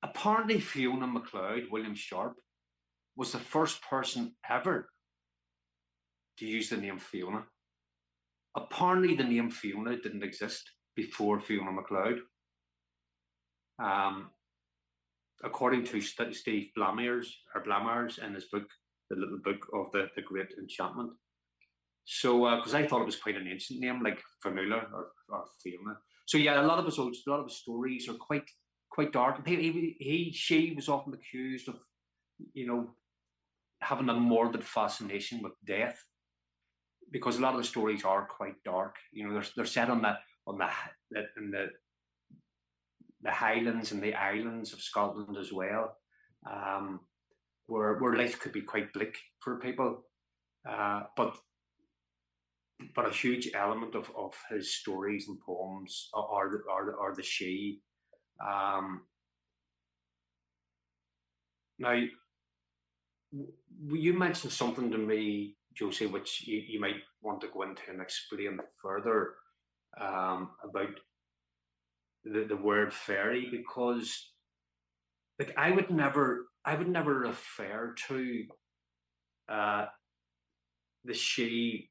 Apparently Fiona McLeod, William Sharp, was the first person ever to use the name Fiona. Apparently the name Fiona didn't exist before Fiona McLeod. According to Steve Blamires in his book, The Little Book of the Great Enchantment. So, because I thought it was quite an ancient name, like Fanula or Fiona. So yeah, a lot of his stories are quite dark. She was often accused of, having a morbid fascination with death, because a lot of the stories are quite dark. They're set in the Highlands and the Islands of Scotland as well, where life could be quite bleak for people. But but a huge element of his stories and poems are the Sidhe. Now, you mentioned something to me, Josie, which you might want to go into and explain further, about the word fairy, because like I would never refer to the Sidhe,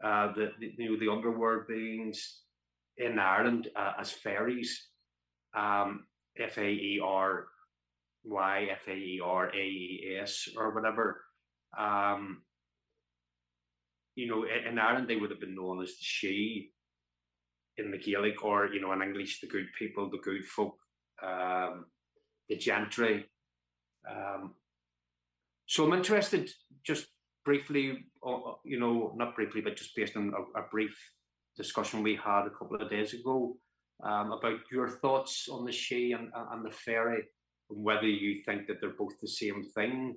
the underworld beings in Ireland as fairies, Faery, Faeries, or whatever. In Ireland they would have been known as the Sidhe in the Gaelic, or in English, the good people, the good folk, the gentry. So I'm interested, just briefly, not briefly, but just based on a brief discussion we had a couple of days ago, about your thoughts on the Sidhe and the fairy, and whether you think that they're both the same thing.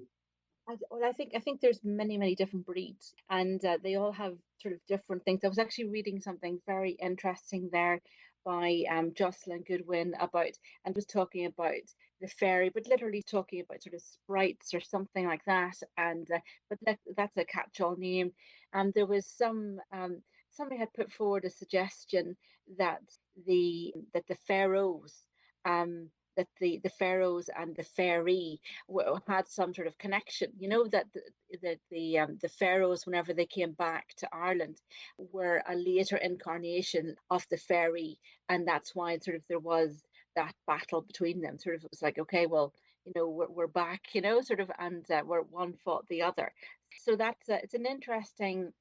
Well, I think there's many different breeds, and they all have sort of different things. I was actually reading something very interesting there by Jocelyn Goodwin about, and was talking about the fairy, but literally talking about sort of sprites or something like that. And but that's a catch-all name. And there was somebody had put forward a suggestion that the pharaohs that the pharaohs and the fairy had some sort of connection. That the pharaohs, whenever they came back to Ireland, were a later incarnation of the fairy, and that's why sort of there was that battle between them. Sort of, it was like, okay, well, we're back, sort of, and we're one fought the other. So that's it's an interesting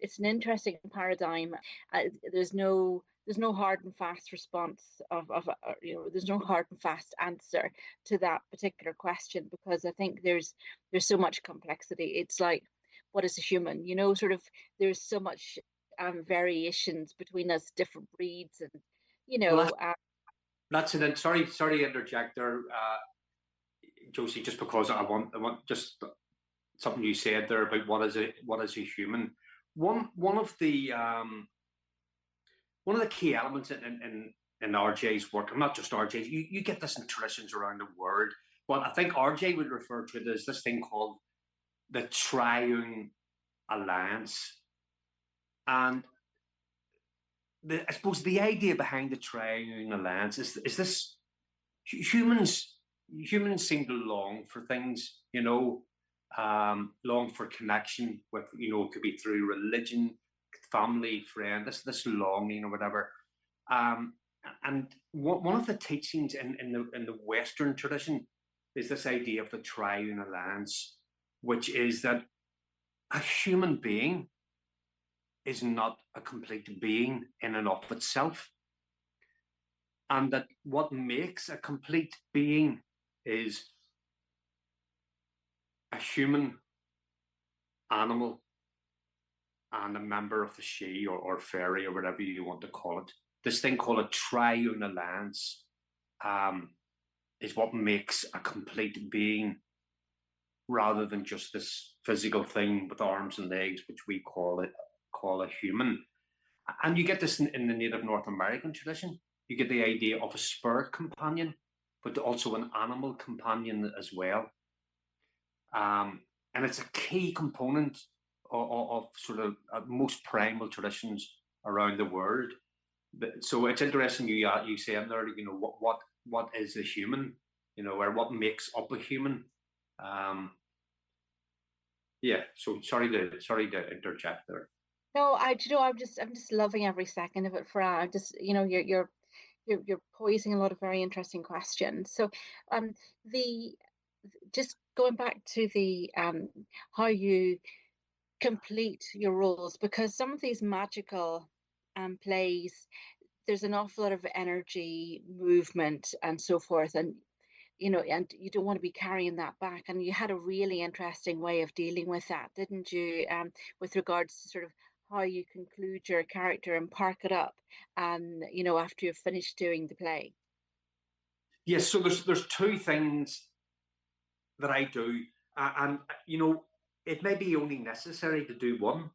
paradigm. There's no hard and fast response there's no hard and fast answer to that particular question, because I think there's so much complexity. It's like, what is a human? Sort of, there's so much variations between us, different breeds, and Well, that's it. Sorry to interject there, Josie, just because I want just something you said there about what is a human. One of the key elements in RJ's work, and not just RJ's, you get this in traditions around the world, but I think RJ would refer to it as this thing called the Triune Alliance. And I suppose the idea behind the Triune Alliance is this: humans seem to long for things, long for connection with, it could be through religion, family, friend, this longing or whatever. And one of the teachings in the Western tradition is this idea of the Triune Alliance, which is that a human being is not a complete being in and of itself, and that what makes a complete being is a human, animal, and a member of the Sidhe or fairy, or whatever you want to call it. This thing called a Triune Alliance is what makes a complete being, rather than just this physical thing with arms and legs, which we call a human. And you get this in the Native North American tradition. You get the idea of a spirit companion, but also an animal companion as well. And it's a key component of sort of most primal traditions around the world. So it's interesting you say in there, what is a human, or what makes up a human. Yeah. So sorry to interject there. No, I'm just loving every second of it, Fra. I'm just, you're posing a lot of very interesting questions. So, the just going back to the how you complete your roles, because some of these magical plays, there's an awful lot of energy, movement, and so forth, and and you don't want to be carrying that back. And you had a really interesting way of dealing with that, didn't you? With regards to sort of how you conclude your character and park it up, after you've finished doing the play. Yes. So there's two things that I do, and it may be only necessary to do one,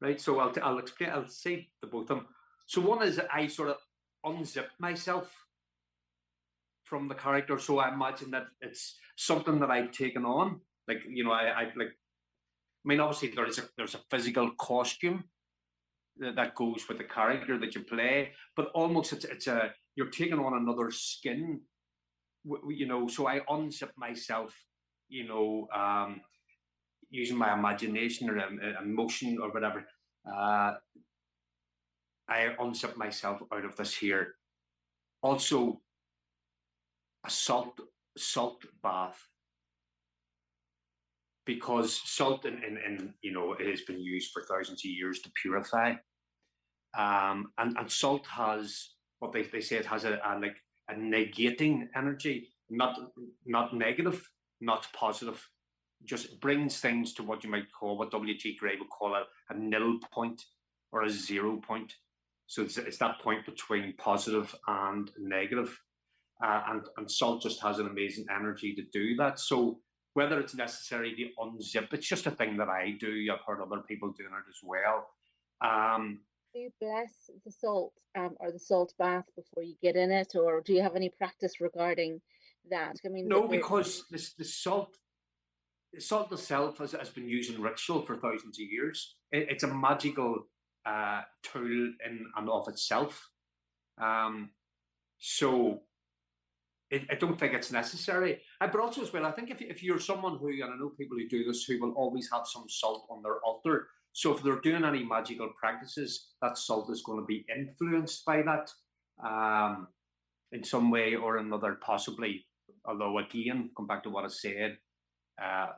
right? So I'll explain. I'll say the both of them. So one is I sort of unzip myself from the character, so I imagine that it's something that I've taken on. Like, you know, I've like. I mean, obviously there's a physical costume that goes with the character that you play, but almost it's a you're taking on another skin, you know. So I unzip myself, you know, using my imagination or emotion or whatever. I unzip myself out of this here. Also, a salt bath, because salt in you know, it has been used for thousands of years to purify. And salt has what they say, it has like a negating energy, not negative, not positive. Just brings things to what you might call, what W.G. Gray would call a nil point or a 0 point. So it's that point between positive and negative. And salt just has an amazing energy to do that. So whether it's necessary to unzip, it's just a thing that I do. I've heard other people doing it as well. Do you bless the salt or the salt bath before you get in it, or do you have any practice regarding that? I mean, No, because the salt itself has been used in ritual for thousands of years. It's a magical tool in and of itself. So I don't think it's necessary. But also as well, I think if you're someone who, and I know people who do this, who will always have some salt on their altar. So if they're doing any magical practices, that salt is going to be influenced by that in some way or another, possibly. Although again, come back to what I said,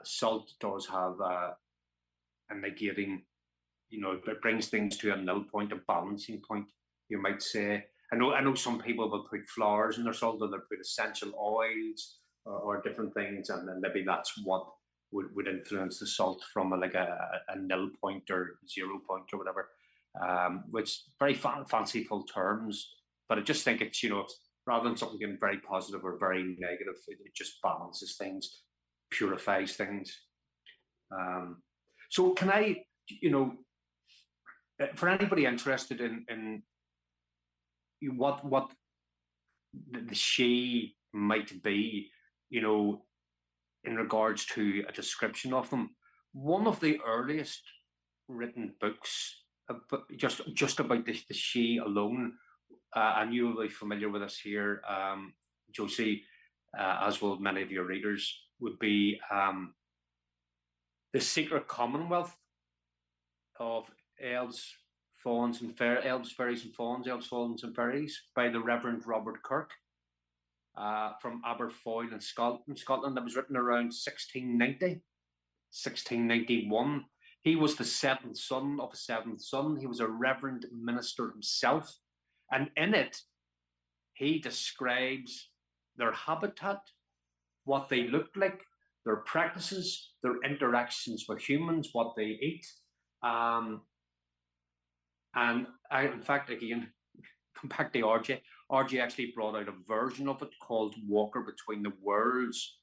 salt does have a negating, you know, it brings things to a nil point, a balancing point, you might say. I know some people will put flowers in their salt, or they'll put essential oils or different things, and then maybe that's what would influence the salt from a nil point or 0 point or whatever, which very fanciful terms. But I just think it's, you know, rather than something being very positive or very negative, it just balances things, purifies things. So can I, you know, for anybody interested in what the she might be, you know, in regards to a description of them, one of the earliest written books just about the she alone, and you will be familiar with this here, Josie, as will many of your readers, would be The Secret Commonwealth of Elves, Fauns and Elves, Fairies and Fauns, Elves, Fauns and Fairies, by the Reverend Robert Kirk, from Aberfoyle in Scotland. That was written around 1690, 1691. He was the seventh son of a seventh son. He was a reverend minister himself. And in it, he describes their habitat, what they look like, their practices, their interactions with humans, what they eat. And in fact, again, come back to RJ. RJ actually brought out a version of it called Walker Between the Worlds,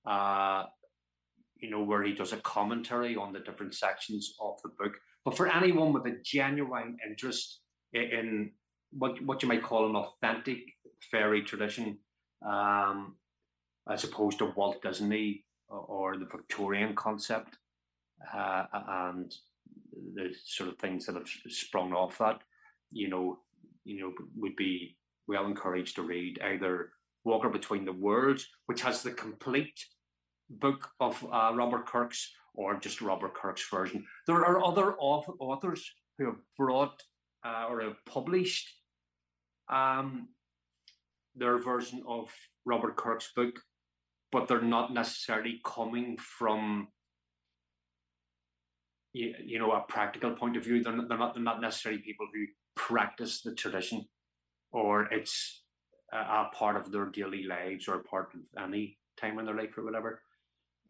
you know, where he does a commentary on the different sections of the book. But for anyone with a genuine interest in what you might call an authentic fairy tradition, as opposed to Walt Disney or the Victorian concept, and the sort of things that have sprung off that, you know, would be well encouraged to read either Walker Between the Worlds, which has the complete book of Robert Kirk's, or just Robert Kirk's version. There are other authors who have brought or have published their version of Robert Kirk's book, but they're not necessarily coming from, you know, a practical point of view. They're not necessarily people who practice the tradition, or it's a part of their daily lives, or a part of any time in their life or whatever.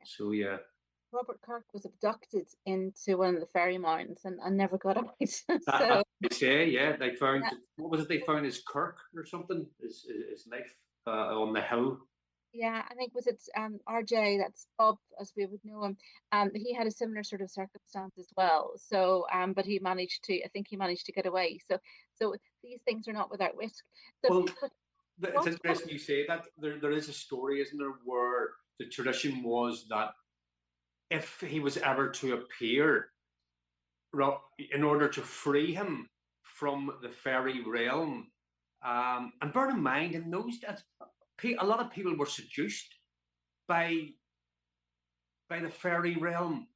So yeah. Robert Kirk was abducted into one of the fairy mounds and never got out. So they say, yeah, they found, what was it? They found his Kirk or something, his knife on the hill. Yeah, I think was it RJ, that's Bob as we would know him. He had a similar sort of circumstance as well. So but he managed to, I think he managed to get away. So these things are not without risk. So Well, but it's what interesting you say that. There is a story, isn't there, where the tradition was that if he was ever to appear, in order to free him from the fairy realm, and bear in mind, in those days, a lot of people were seduced by the fairy realm,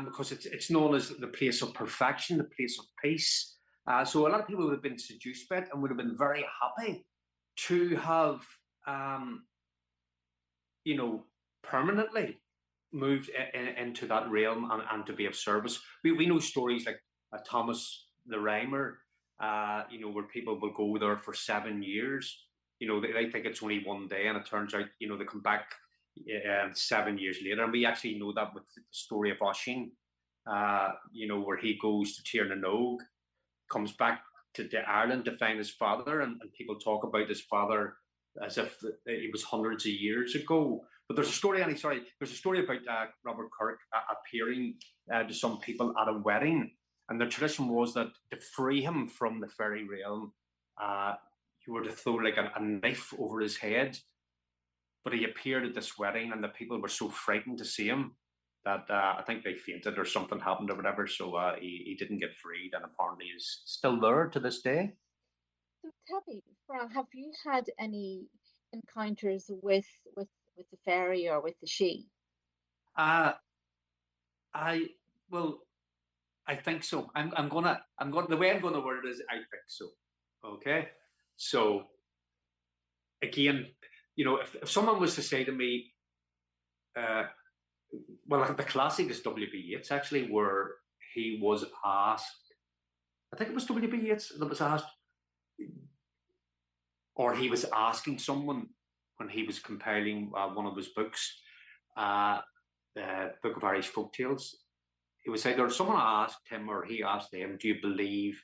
because it's known as the place of perfection, the place of peace. So a lot of people would have been seduced by it and would have been very happy to have, um, you know, permanently moved into that realm, and to be of service. We know stories like Thomas the Rhymer, where people will go there for 7 years. They think it's only one day, and it turns out, they come back 7 years later. And we actually know that with the story of Oisin, where he goes to Tir na Nog, comes back to Ireland to find his father, and people talk about his father as if it was hundreds of years ago. But there's a story, Annie, sorry, there's a story about Robert Kirk appearing to some people at a wedding. And the tradition was that to free him from the fairy realm, you were to throw like a knife over his head. But he appeared at this wedding, and the people were so frightened to see him that I think they fainted or something happened or whatever. So he didn't get freed, and apparently is still there to this day. so tell me, Fra, have you had any encounters with the fairy or with the she? Uh, I well, I think so. The way I'm gonna word it is I think so. Okay. So again, if someone was to say to me, uh, well, the classic is W.B. Yeats actually, where he was asked, I think it was W.B. Yeats that was asked, or he was asking someone when he was compiling one of his books, the Book of Irish Folk Tales. He was saying, or someone asked him, or he asked them, do you believe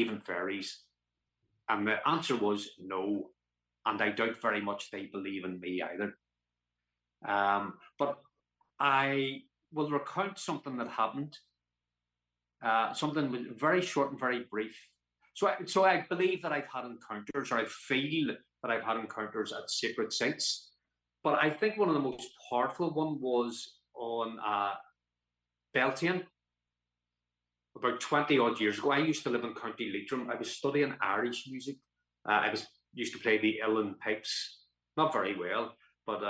in fairies? And the answer was no, and I doubt very much they believe in me either. But I will recount something that happened, something very short and very brief. So I believe that I've had encounters, or I feel that I've had encounters at sacred sites. But I think one of the most powerful one was on Beltane, about 20 odd years ago. I used to live in County Leitrim. I was studying Irish music. I used to play the uilleann pipes, not very well, but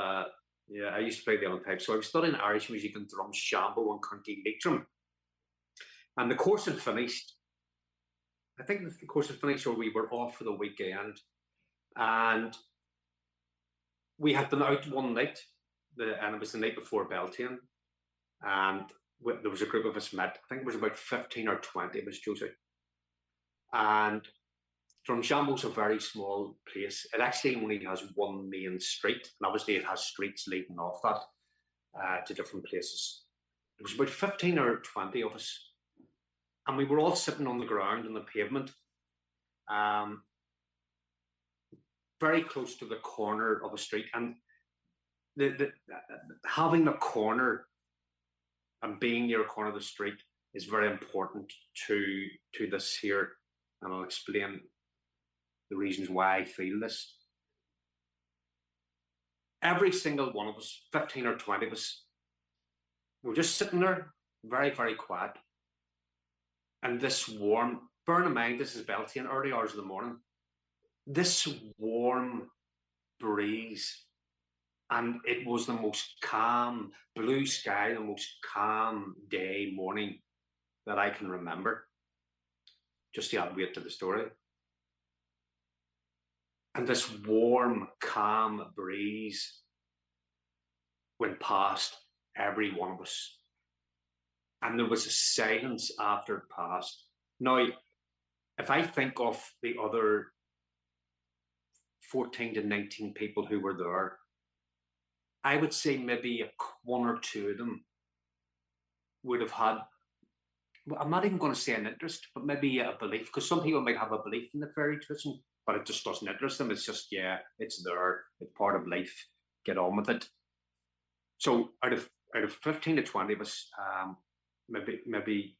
yeah, I used to play the uilleann pipes. So I was studying Irish music in Drumshambo in County Leitrim. And the course had finished. I think the course had finished, or we were off for the weekend. And we had been out one night, and it was the night before Beltane. And there was a group of us met. I think it was about 15 or 20 of us, Josie. And Drumshambo's a very small place. It actually only has one main street, and obviously it has streets leading off that to different places. There was about 15 or 20 of us, and we were all sitting on the ground on the pavement, very close to the corner of a street. And having a corner and being near a corner of the street is very important to this here, and I'll explain the reasons why I feel this. Every single one of us, 15 or 20 of us, we're just sitting there, very, very quiet. And this warm, bear in mind, this is Beltane, early hours of the morning, this warm breeze, and it was the most calm, blue sky, the most calm day, morning that I can remember. Just to add weight to the story. And this warm, calm breeze went past every one of us. And there was a silence after it passed. Now, if I think of the other 14 to 19 people who were there, I would say maybe one or two of them would have had, I'm not even going to say an interest, but maybe a belief, because some people might have a belief in the fairy tradition, but it just doesn't interest them. It's just, yeah, it's there, it's part of life, get on with it. So out of 15 to 20 of us, maybe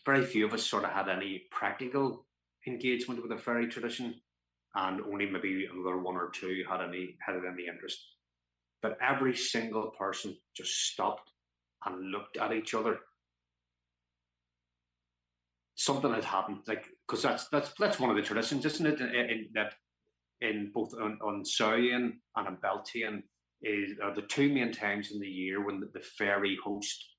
very few of us sort of had any practical engagement with the fairy tradition, and only maybe another one or two had any interest. But every single person just stopped and looked at each other. Something had happened, like, because that's one of the traditions, isn't it? That in both on Samhain and in Beltane are the two main times in the year when the fairy host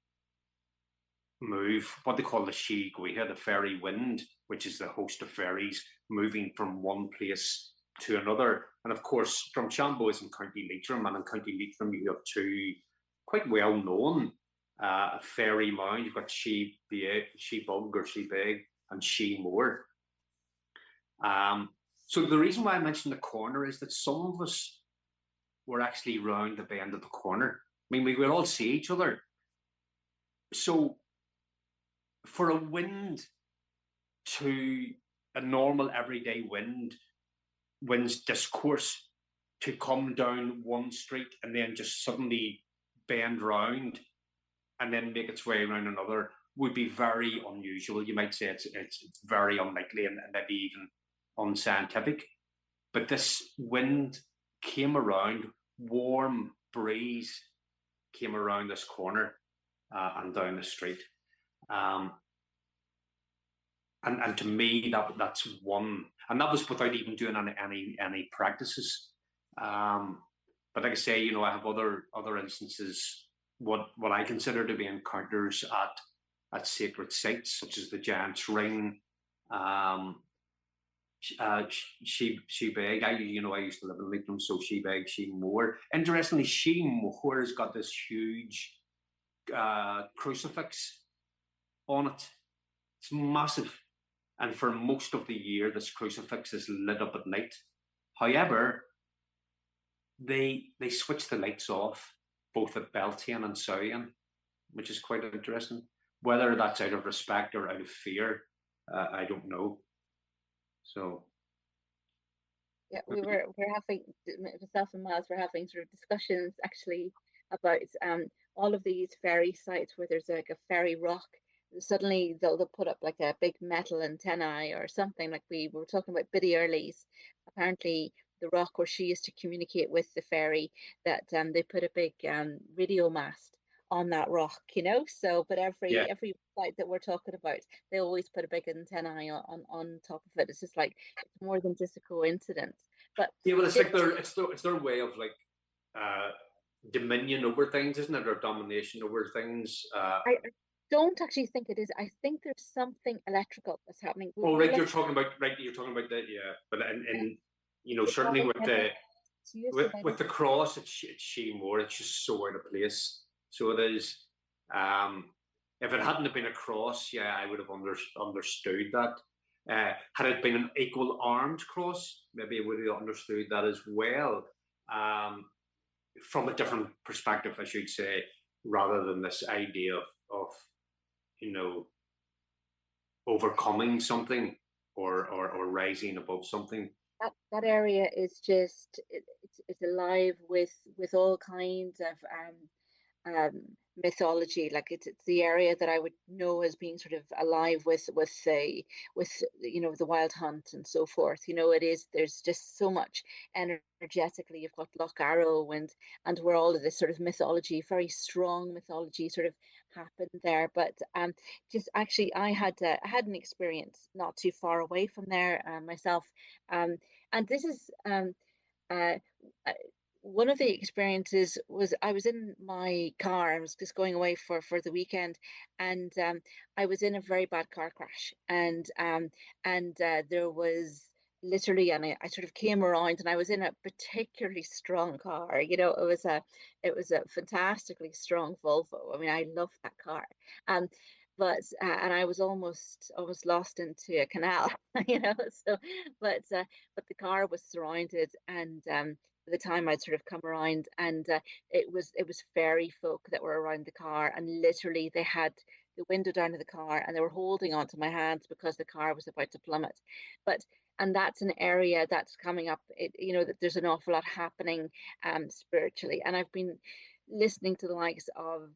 move, what they call the Shi Guiha, the fairy wind, which is the host of fairies moving from one place to another. And of course, Drumshanbo is in County Leitrim, and in County Leitrim you have two quite well known fairy mound. You've got She Bug or She Big and She Moor. So the reason why I mentioned the corner is that some of us were actually round the bend of the corner. I mean, we will all see each other. So for a wind to a normal everyday wind's discourse to come down one street and then just suddenly bend round and then make its way around another would be very unusual. You might say it's very unlikely and maybe even unscientific. But this wind came around, warm breeze came around this corner and down the street. And to me, that's one, and that was without even doing any practices. But like I say, you know, I have other instances, what I consider to be encounters at sacred sites, such as the Giant's Ring, She Beg. I used to live in Leitrim, so She Beg, She Moor. Interestingly, She Moor has got this huge crucifix on it. It's massive, and for most of the year, this crucifix is lit up at night. However, they switch the lights off both at Beltane and Samhain, which is quite interesting. Whether that's out of respect or out of fear, I don't know. So yeah, we're having, myself and Miles were having sort of discussions actually about all of these fairy sites where there's like a fairy rock. Suddenly they'll put up like a big metal antennae or something, like we were talking about Biddy Early's. Apparently the rock where she used to communicate with the fairy, that they put a big radio mast on that rock, you know. So but every site that we're talking about, they always put a big antennae on top of it. It's just like, it's more than just a coincidence. But yeah, well, it's like their way of like dominion over things, isn't it, or domination over things. I don't actually think it is. I think there's something electrical that's happening. Oh, right, you're talking about that, yeah. But and you know, certainly with the cross, it's She Moor. It's just so out of place. So it is. If it hadn't have been a cross, yeah, I would have understood that. Had it been an equal armed cross, maybe I would have understood that as well. From a different perspective, I should say, rather than this idea of you know, overcoming something or rising above something. That area is just, it's alive with all kinds of mythology. Like it's the area that I would know as being sort of alive with you know, the wild hunt and so forth. You know, there's just so much energetically. You've got Loch Arrow and where all of this sort of mythology, very strong mythology, sort of happened there. But just actually, I had an experience not too far away from there myself, and this is uh, one of the experiences was, I was in my car. I was just going away for the weekend, and I was in a very bad car crash, and there was literally, and I sort of came around, and I was in a particularly strong car. You know, it was a fantastically strong Volvo. I mean, I love that car. Um, but and I was almost lost into a canal, you know. So, but the car was surrounded, and by the time I'd sort of come around, and it was fairy folk that were around the car, and literally they had the window down to the car, and they were holding onto my hands because the car was about to plummet. But And that's an area that's coming up. That there's an awful lot happening spiritually. And I've been listening to the likes of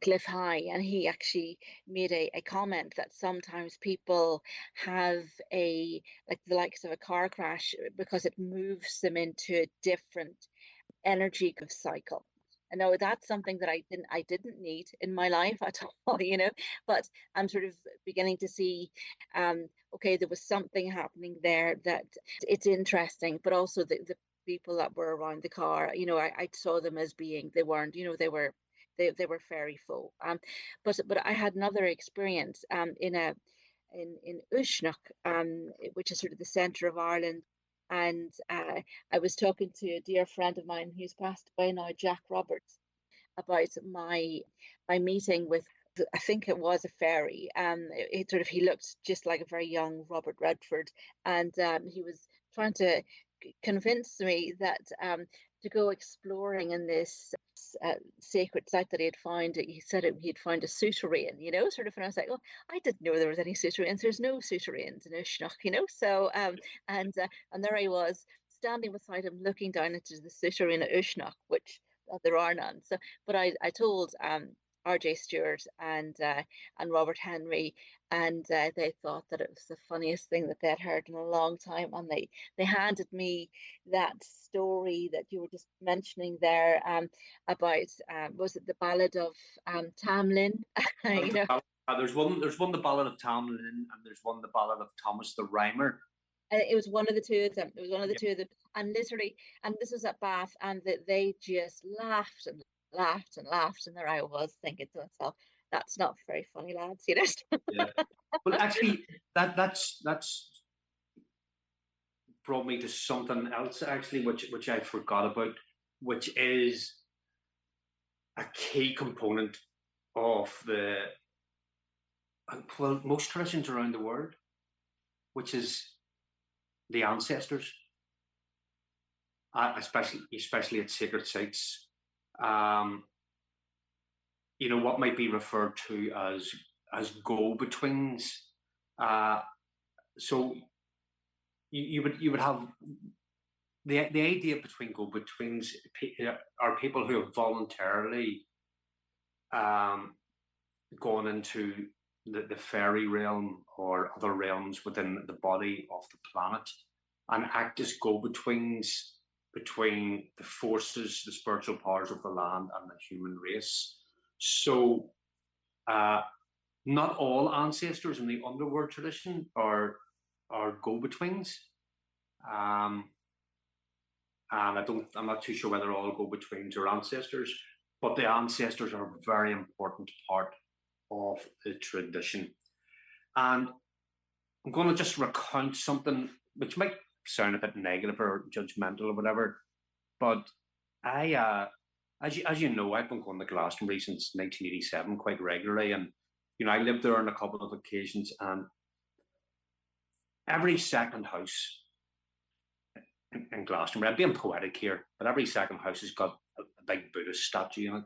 Cliff High, and he actually made a comment that sometimes people have like the likes of a car crash because it moves them into a different energy cycle. I know that's something that I didn't need in my life at all. But I'm sort of beginning to see, okay, there was something happening there that it's interesting, but also the people that were around the car, I saw them as being, they weren't, they were fairy folk. But I had another experience in Uisneach, which is sort of the centre of Ireland. And I was talking to a dear friend of mine who's passed away now, Jack Roberts, about my meeting with, I think it was a fairy. He looked just like a very young Robert Redford, and he was trying to convince me that to go exploring in this sacred site that he had found. He said he'd found a souterrain, sort of. And I was like, oh, I didn't know there was any souterrains. There's no souterrains in Uisneach. So and there I was standing beside him, looking down into the souterrain at Uisneach, which there are none. So, but I told R.J. Stewart and Robert Henry, and they thought that it was the funniest thing that they'd heard in a long time, and they handed me that story that you were just mentioning there, about was it the Ballad of Tamlin? you know There's one, the Ballad of Tamlin, and there's one, the Ballad of Thomas the Rhymer. It was one of the two of them. It was one of the two of them, and literally, and this was at Bath, and they just laughed and laughed and laughed, and there I was thinking to myself, "That's not very funny, lads." Yeah. Well, actually, that's brought me to something else, actually, which I forgot about, which is a key component of most traditions around the world, which is the ancestors, especially at sacred sites. What might be referred to as go-betweens. So you would have the idea between go-betweens are people who have voluntarily gone into the fairy realm or other realms within the body of the planet and act as go-betweens between the forces, the spiritual powers of the land and the human race. So not all ancestors in the underworld tradition are go-betweens. And I'm not too sure whether all go-betweens are ancestors, but the ancestors are a very important part of the tradition. And I'm going to just recount something which might sound a bit negative or judgmental or whatever, but I, as you know, I've been going to Glastonbury since 1987 quite regularly, and I lived there on a couple of occasions, and every second house in Glastonbury, I'm being poetic here, but every second house has got a big Buddhist statue in it.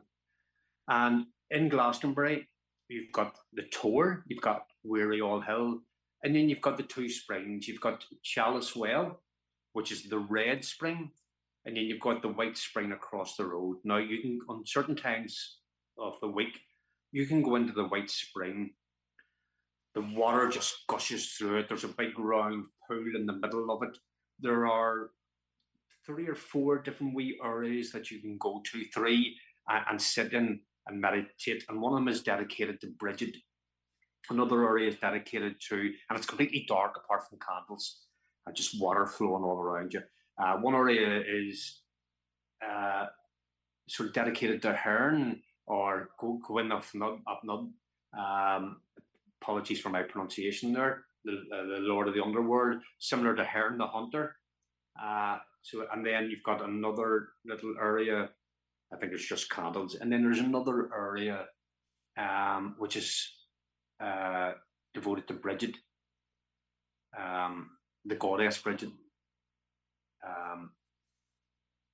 And in Glastonbury, you've got the Tor, you've got Weary All Hill, and then you've got the two springs. You've got Chalice Well, which is the red spring, and then you've got the white spring across the road. Now, you can, on certain times of the week, you can go into the white spring. The water just gushes through it. There's a big round pool in the middle of it. There are 3 or 4 different wee areas that you can go to, 3, and sit in and meditate. And one of them is dedicated to Bridget. Another area is dedicated to, and it's completely dark apart from candles, and just water flowing all around you. One area is sort of dedicated to Hearn or Gwyn of Nud. Apologies for my pronunciation there. The Lord of the Underworld, similar to Hearn the Hunter. And then you've got another little area. I think it's just candles, and then there's another area which is devoted to Bridget, the goddess Bridget.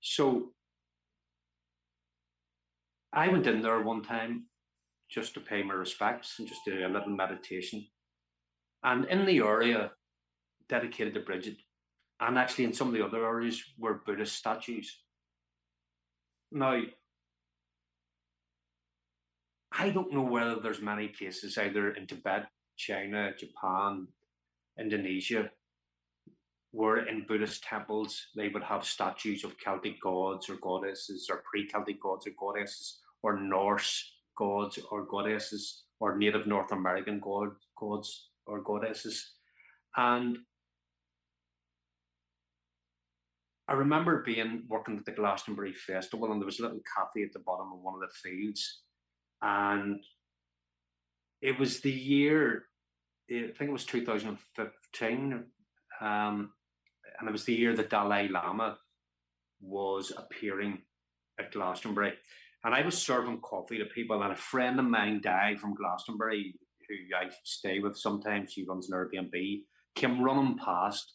So I went in there one time just to pay my respects and just do a little meditation. And in the area, dedicated to Bridget, and actually in some of the other areas were Buddhist statues. Now, I don't know whether there's many places either in Tibet, China, Japan, Indonesia, where in Buddhist temples they would have statues of Celtic gods or goddesses, or pre-Celtic gods or goddesses, or Norse gods or goddesses, or Native North American gods or goddesses. And I remember working at the Glastonbury Festival, and there was a little cafe at the bottom of one of the fields. And it was the year, I think it was 2015, and it was the year the Dalai Lama was appearing at Glastonbury. And I was serving coffee to people, and a friend of mine, Di from Glastonbury, who I stay with sometimes, she runs an Airbnb, came running past.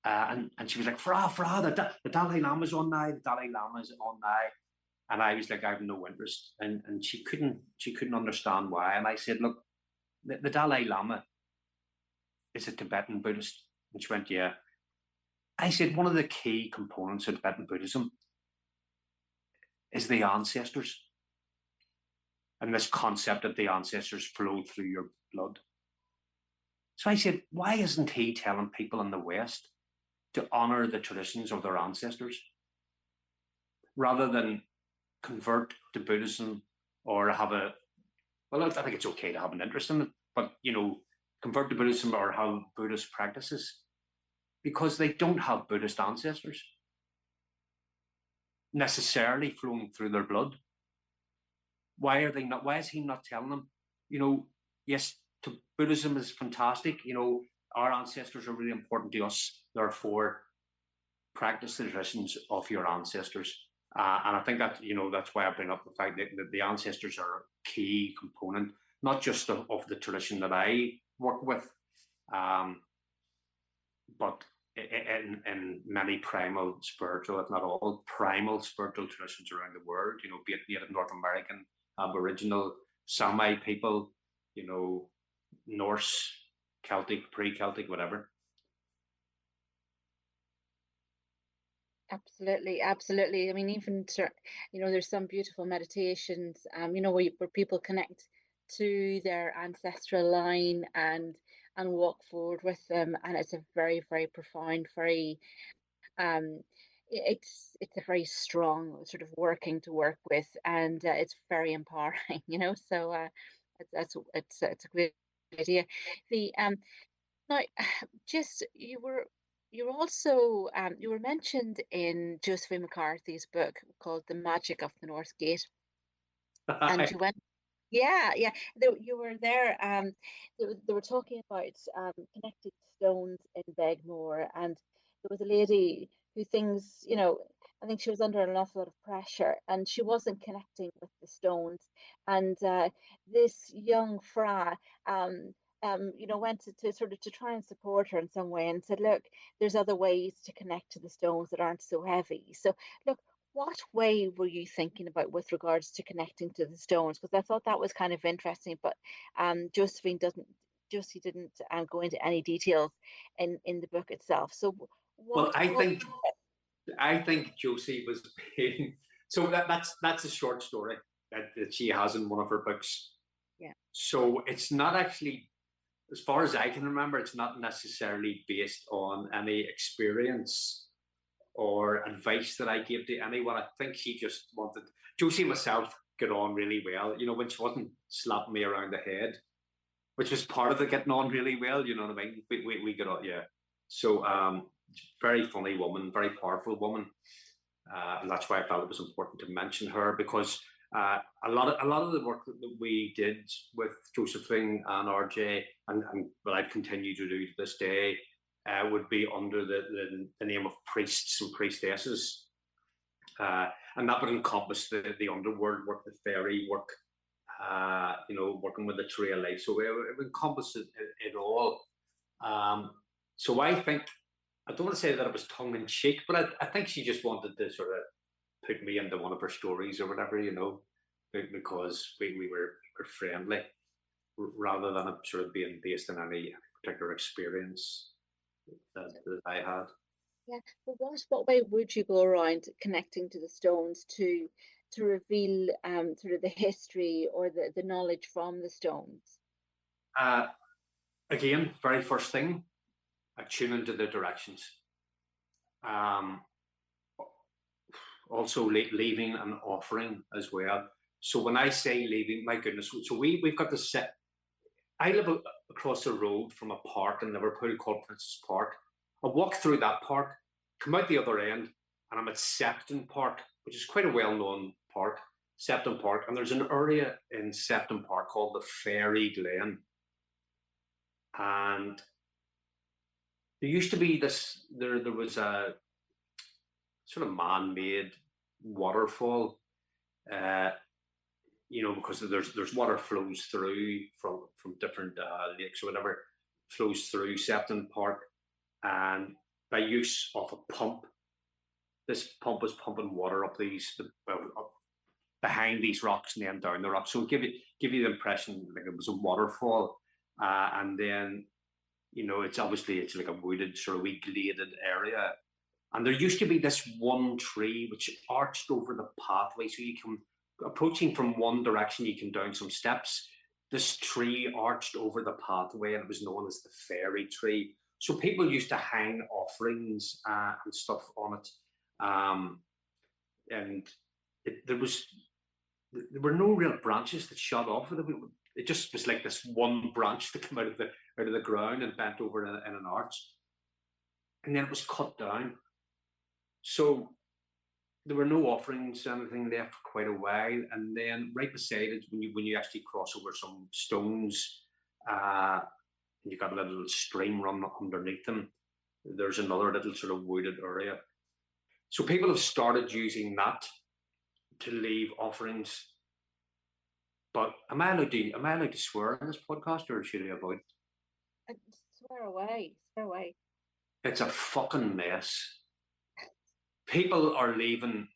And she was like, Fra, the Dalai Lama's on now, the Dalai Lama's on now. And I was like, I have no interest. And she couldn't understand why. And I said, look, the Dalai Lama is a Tibetan Buddhist. And she went, yeah. I said, one of the key components of Tibetan Buddhism is the ancestors. And this concept that the ancestors flow through your blood. So I said, why isn't he telling people in the West to honor the traditions of their ancestors rather than convert to Buddhism or well, I think it's okay to have an interest in it, but, convert to Buddhism or have Buddhist practices, because they don't have Buddhist ancestors necessarily flowing through their blood. Why is he not telling them, yes, Buddhism is fantastic, our ancestors are really important to us, therefore practice the traditions of your ancestors. And I think that, that's why I bring up the fact that the ancestors are a key component, not just of the tradition that I work with, but in many primal spiritual, if not all, primal spiritual traditions around the world, be it Native North American, Aboriginal, Sami people, Norse, Celtic, pre-Celtic, whatever. Absolutely. I mean, even there's some beautiful meditations, where people connect to their ancestral line and walk forward with them, and it's a very, very profound, very it's a very strong sort of working to work with, and it's very empowering. So it's a great idea. The Now, just you were also you were mentioned in Josephine McCarthy's book called The Magic of the North Gate, and you went. Yeah, yeah. You were there. They were talking about connected stones in Begmore, and there was a lady who I think she was under an awful lot of pressure, and she wasn't connecting with the stones. And this young Fra, went to sort of to try and support her in some way, and said, "Look, there's other ways to connect to the stones that aren't so heavy." So, look, what way were you thinking about with regards to connecting to the stones? Because I thought that was kind of interesting, but Josie didn't go into any details in the book itself. So well, I think Josie was being so that's a short story that she has in one of her books. Yeah. So it's not actually, as far as I can remember, it's not necessarily based on any experience or advice that I gave to anyone. I think she just wanted Josie and myself get on really well, when she wasn't slapping me around the head, which was part of the getting on really well, you know what I mean? We got on, yeah. So very funny woman, very powerful woman. And that's why I felt it was important to mention her, because a lot of the work that we did with Josephine and RJ, and what I've continued to do to this day, would be under the name of priests and priestesses, and that would encompass the underworld work, the fairy work, working with the tree of life. So it would encompass it all. So I think, I don't want to say that it was tongue in cheek, but I think she just wanted to sort of put me into one of her stories or whatever, because we were friendly, rather than it sort of being based on any particular experience. that I had. Yeah, but what way would you go around connecting to the stones to reveal sort of the history or the knowledge from the stones? Again, very first thing, I tune into the directions. Um, Also leaving an offering as well. So when I say leaving, my goodness, so we've got to set. I live across the road from a park in Liverpool called Princess Park. I walk through that park, come out the other end, and I'm at Septon Park, which is quite a well-known park, Septon Park. And there's an area in Septon Park called the Faerie Glen. And there used to be this, there was a sort of man-made waterfall, because there's water flows through from different lakes or whatever, flows through Septon Park, and by use of a pump, this pump was pumping water up up behind these rocks and then down the rocks. So give you the impression like it was a waterfall, and then it's like a wooded sort of wee gladed area. And there used to be this one tree which arched over the pathway, so you can approaching from one direction, you can down some steps. This tree arched over the pathway, and it was known as the fairy tree. So people used to hang offerings and stuff on it, and there were no real branches that shot off. It just was like this one branch that came out of the ground and bent over in an arch, and then it was cut down. So there were no offerings, anything left for quite a while, and then right beside it, when you actually cross over some stones, and you got a little stream run underneath them, there's another little sort of wooded area. So people have started using that to leave offerings. But am I allowed to swear on this podcast, or should I avoid? Swear away, swear away. It's a fucking mess. People are leaving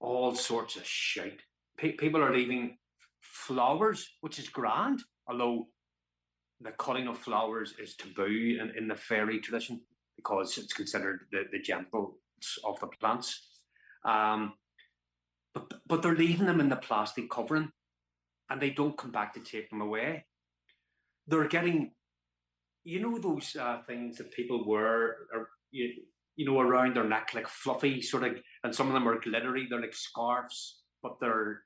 all sorts of shit. People are leaving flowers, which is grand, although the cutting of flowers is taboo in the fairy tradition because it's considered the gentleness of the plants. But they're leaving them in the plastic covering, and they don't come back to take them away. They're getting, those things that people wear, around their neck, like fluffy sort of, and some of them are glittery. They're like scarves, but they're,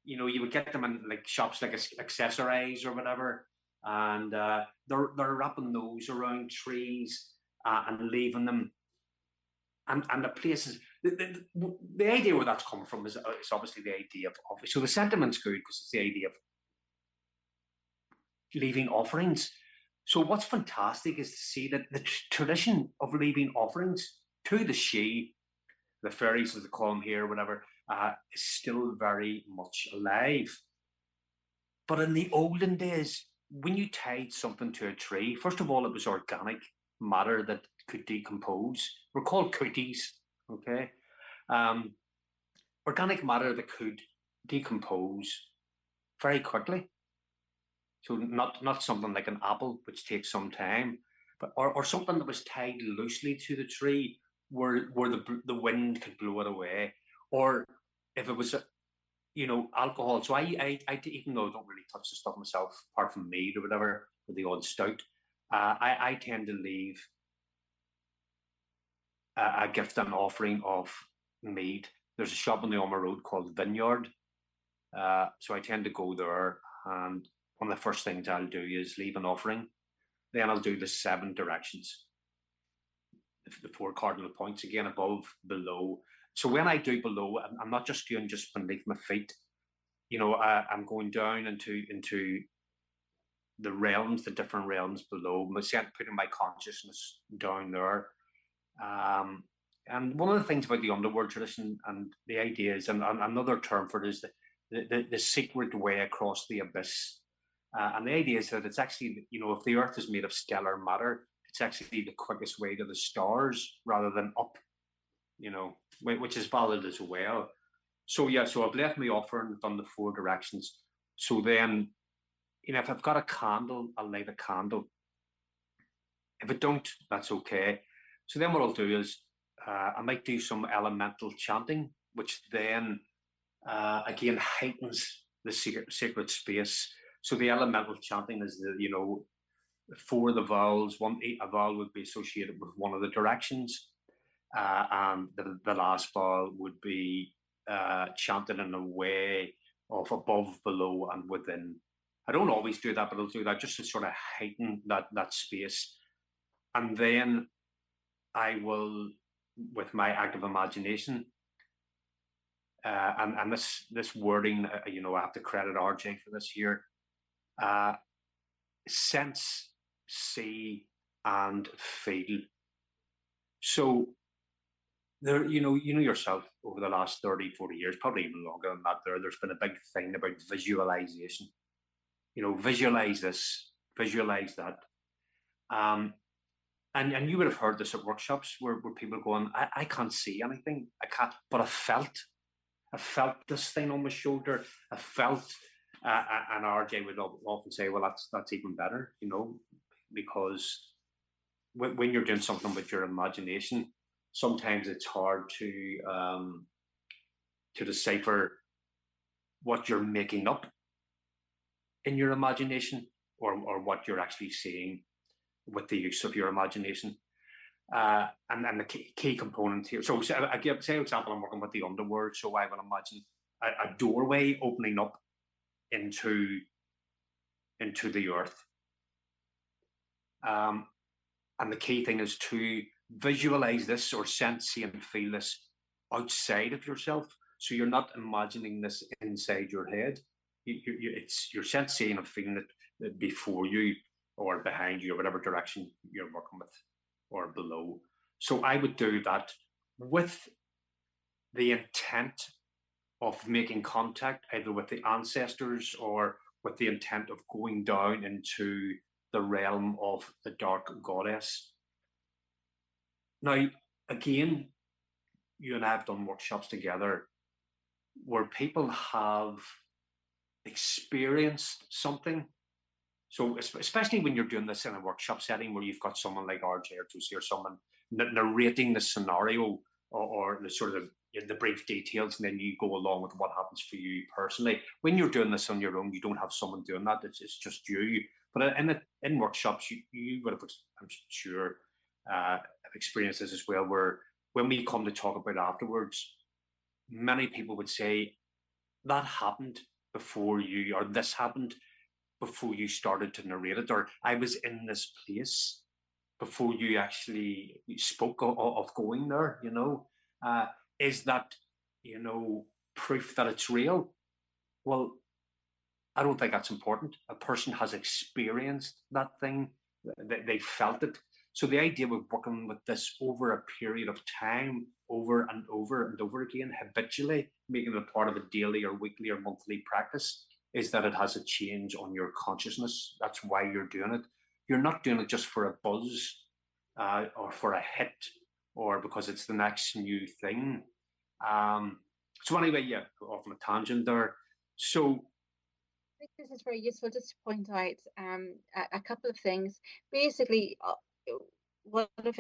you would get them in like shops like accessories or whatever, and they're wrapping those around trees and leaving them, and the places. The idea where that's coming from is obviously the idea of so the sentiment's good because it's the idea of leaving offerings. So what's fantastic is to see that the tradition of leaving offerings to the Sidhe, the fairies as they call them here, whatever, is still very much alive. But in the olden days, when you tied something to a tree, first of all, it was organic matter that could decompose. We're called cooties, okay? Organic matter that could decompose very quickly. So not something like an apple, which takes some time, but or something that was tied loosely to the tree, where the wind could blow it away, or if it was alcohol. So I even though I don't really touch the stuff myself, apart from mead or whatever, or the odd stout, I tend to leave a gift and offering of mead. There's a shop on the Ormer Road called Vineyard, so I tend to go there, and one of the first things I'll do is leave an offering. Then I'll do the 7 directions, the 4 cardinal points, again, above, below. So when I do below, I'm not just doing just beneath my feet. I'm going down into the realms, the different realms below, putting my consciousness down there. And one of the things about the underworld tradition and the idea is, and another term for it is the secret way across the abyss. And the idea is that it's actually, if the Earth is made of stellar matter, it's actually the quickest way to the stars rather than up, which is valid as well. So I've left my offering, done the 4 directions. So then, if I've got a candle, I'll light a candle. If it don't, that's okay. So then what I'll do is I might do some elemental chanting, which then again heightens the sacred space. So the elemental chanting is for the vowels, a vowel would be associated with one of the directions, and the last vowel would be chanted in a way of above, below, and within. I don't always do that, but I'll do that just to sort of heighten that space. And then I will, with my active imagination, and this wording, I have to credit RJ for this here. Sense, see, and feel. So there, yourself over the last 30, 40 years, probably even longer than that, there's been a big thing about visualization. Visualize this, visualize that. And you would have heard this at workshops where people going, I can't see anything, I can't, but I felt this thing on my shoulder. I felt, and RJ would often say, well, that's even better, because when you're doing something with your imagination, sometimes it's hard to decipher what you're making up in your imagination or what you're actually seeing with the use of your imagination. And the key component here. So I give, say, for example, I'm working with the underworld, so I will imagine a doorway opening up into the earth. And the key thing is to visualize this or sense, see, and feel this outside of yourself. So you're not imagining this inside your head. You're sensing and feeling it before you or behind you or whatever direction you're working with or below. So I would do that with the intent of making contact either with the ancestors or with the intent of going down into the realm of the dark goddess. Now, again, you and I have done workshops together where people have experienced something. So especially when you're doing this in a workshop setting where you've got someone like RJ or Tusi or someone narrating the scenario or the sort of the brief details, and then you go along with what happens for you personally. When you're doing this on your own, you don't have someone doing that. It's just you. But in workshops, you would have, I'm sure, have experienced this as well, where when we come to talk about afterwards, many people would say, that happened before you, or this happened before you started to narrate it, or I was in this place before you actually spoke of going there, is that, proof that it's real? Well, I don't think that's important. A person has experienced that thing, they felt it. So the idea of working with this over a period of time, over and over and over again, habitually, making it a part of a daily or weekly or monthly practice, is that it has a change on your consciousness. That's why you're doing it. You're not doing it just for a buzz or for a hit or because it's the next new thing. So anyway, yeah, off on a tangent there. So I think this is very useful just to point out a couple of things. Basically, one of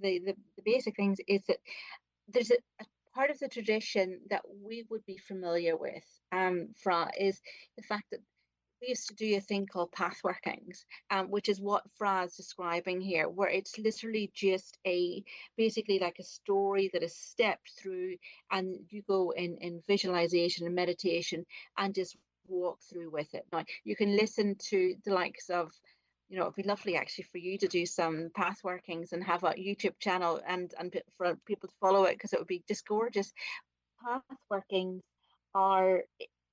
the basic things is that there's a part of the tradition that we would be familiar with, Fra, is the fact that we used to do a thing called path workings, which is what Fra is describing here, where it's literally just basically like a story that is stepped through, and you go in visualization and meditation and just walk through with it. Now, you can listen to the likes of, it'd be lovely actually for you to do some path workings and have a YouTube channel and for people to follow it, because it would be just gorgeous. Path workings are,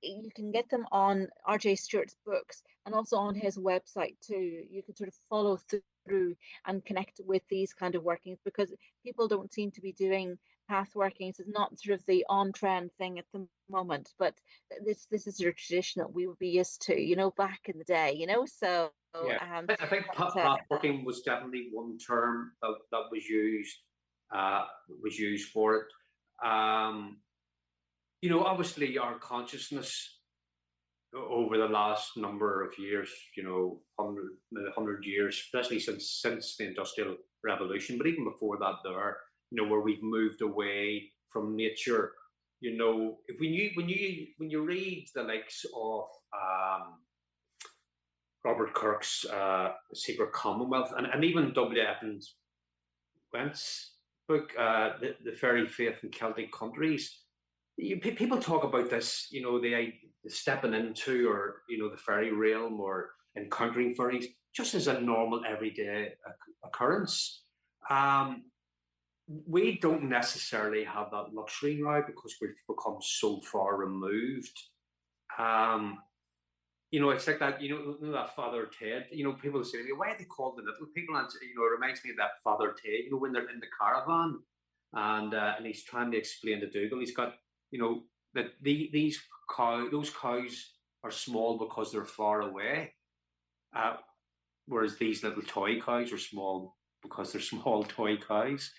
you can get them on RJ Stewart's books and also on his website too. You can sort of follow through and connect with these kind of workings, because people don't seem to be doing path workings. It's not sort of the on-trend thing at the moment, but this is your tradition that we would be used to, back in the day, so yeah, I think path working was definitely one term that was used for it. Obviously our consciousness over the last number of years, 100 years, especially since the Industrial Revolution, but even before that, where we've moved away from nature. If when you read the likes of Robert Kirk's Secret Commonwealth, and even W. Evans Wentz book, the Fairy Faith in Celtic Countries, people talk about this, the stepping into, or the fairy realm, or encountering fairies just as a normal everyday occurrence. We don't necessarily have that luxury now because we've become so far removed. It's like that, that Father Ted, people say to me, why are they called the little people? And, it reminds me of that Father Ted, when they're in the caravan and he's trying to explain to Dougal, he's got, that those cows are small because they're far away. Whereas these little toy cows are small because they're small toy cows.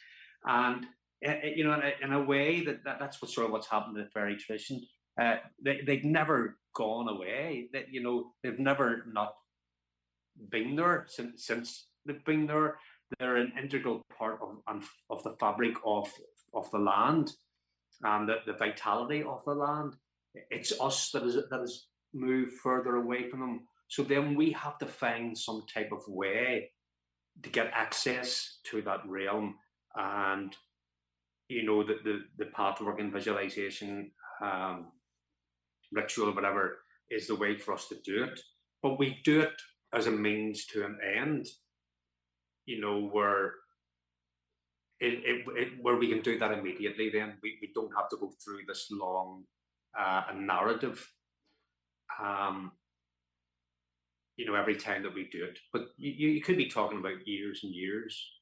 And, in a way that's what's happened in the fairy tradition. They've never gone away. They've never not been there since they've been there. They're an integral part of the fabric of the land and the vitality of the land. It's us that has moved further away from them. So then we have to find some type of way to get access to that realm, and the pathwork and visualization, ritual, whatever, is the way for us to do it. But we do it as a means to an end, where where we can do that immediately. Then we don't have to go through this long narrative, every time that we do it. But you could be talking about years and years,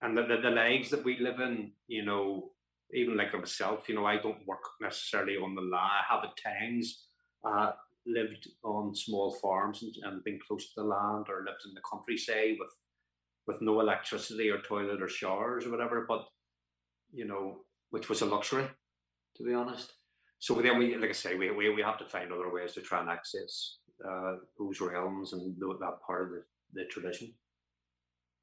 and the lives that we live in, even like myself, I don't work necessarily on the land. I have at times lived on small farms and been close to the land, or lived in the countryside with no electricity or toilet or showers or whatever, but which was a luxury, to be honest. So then we, like I say, we have to find other ways to try and access those realms and that part of the tradition.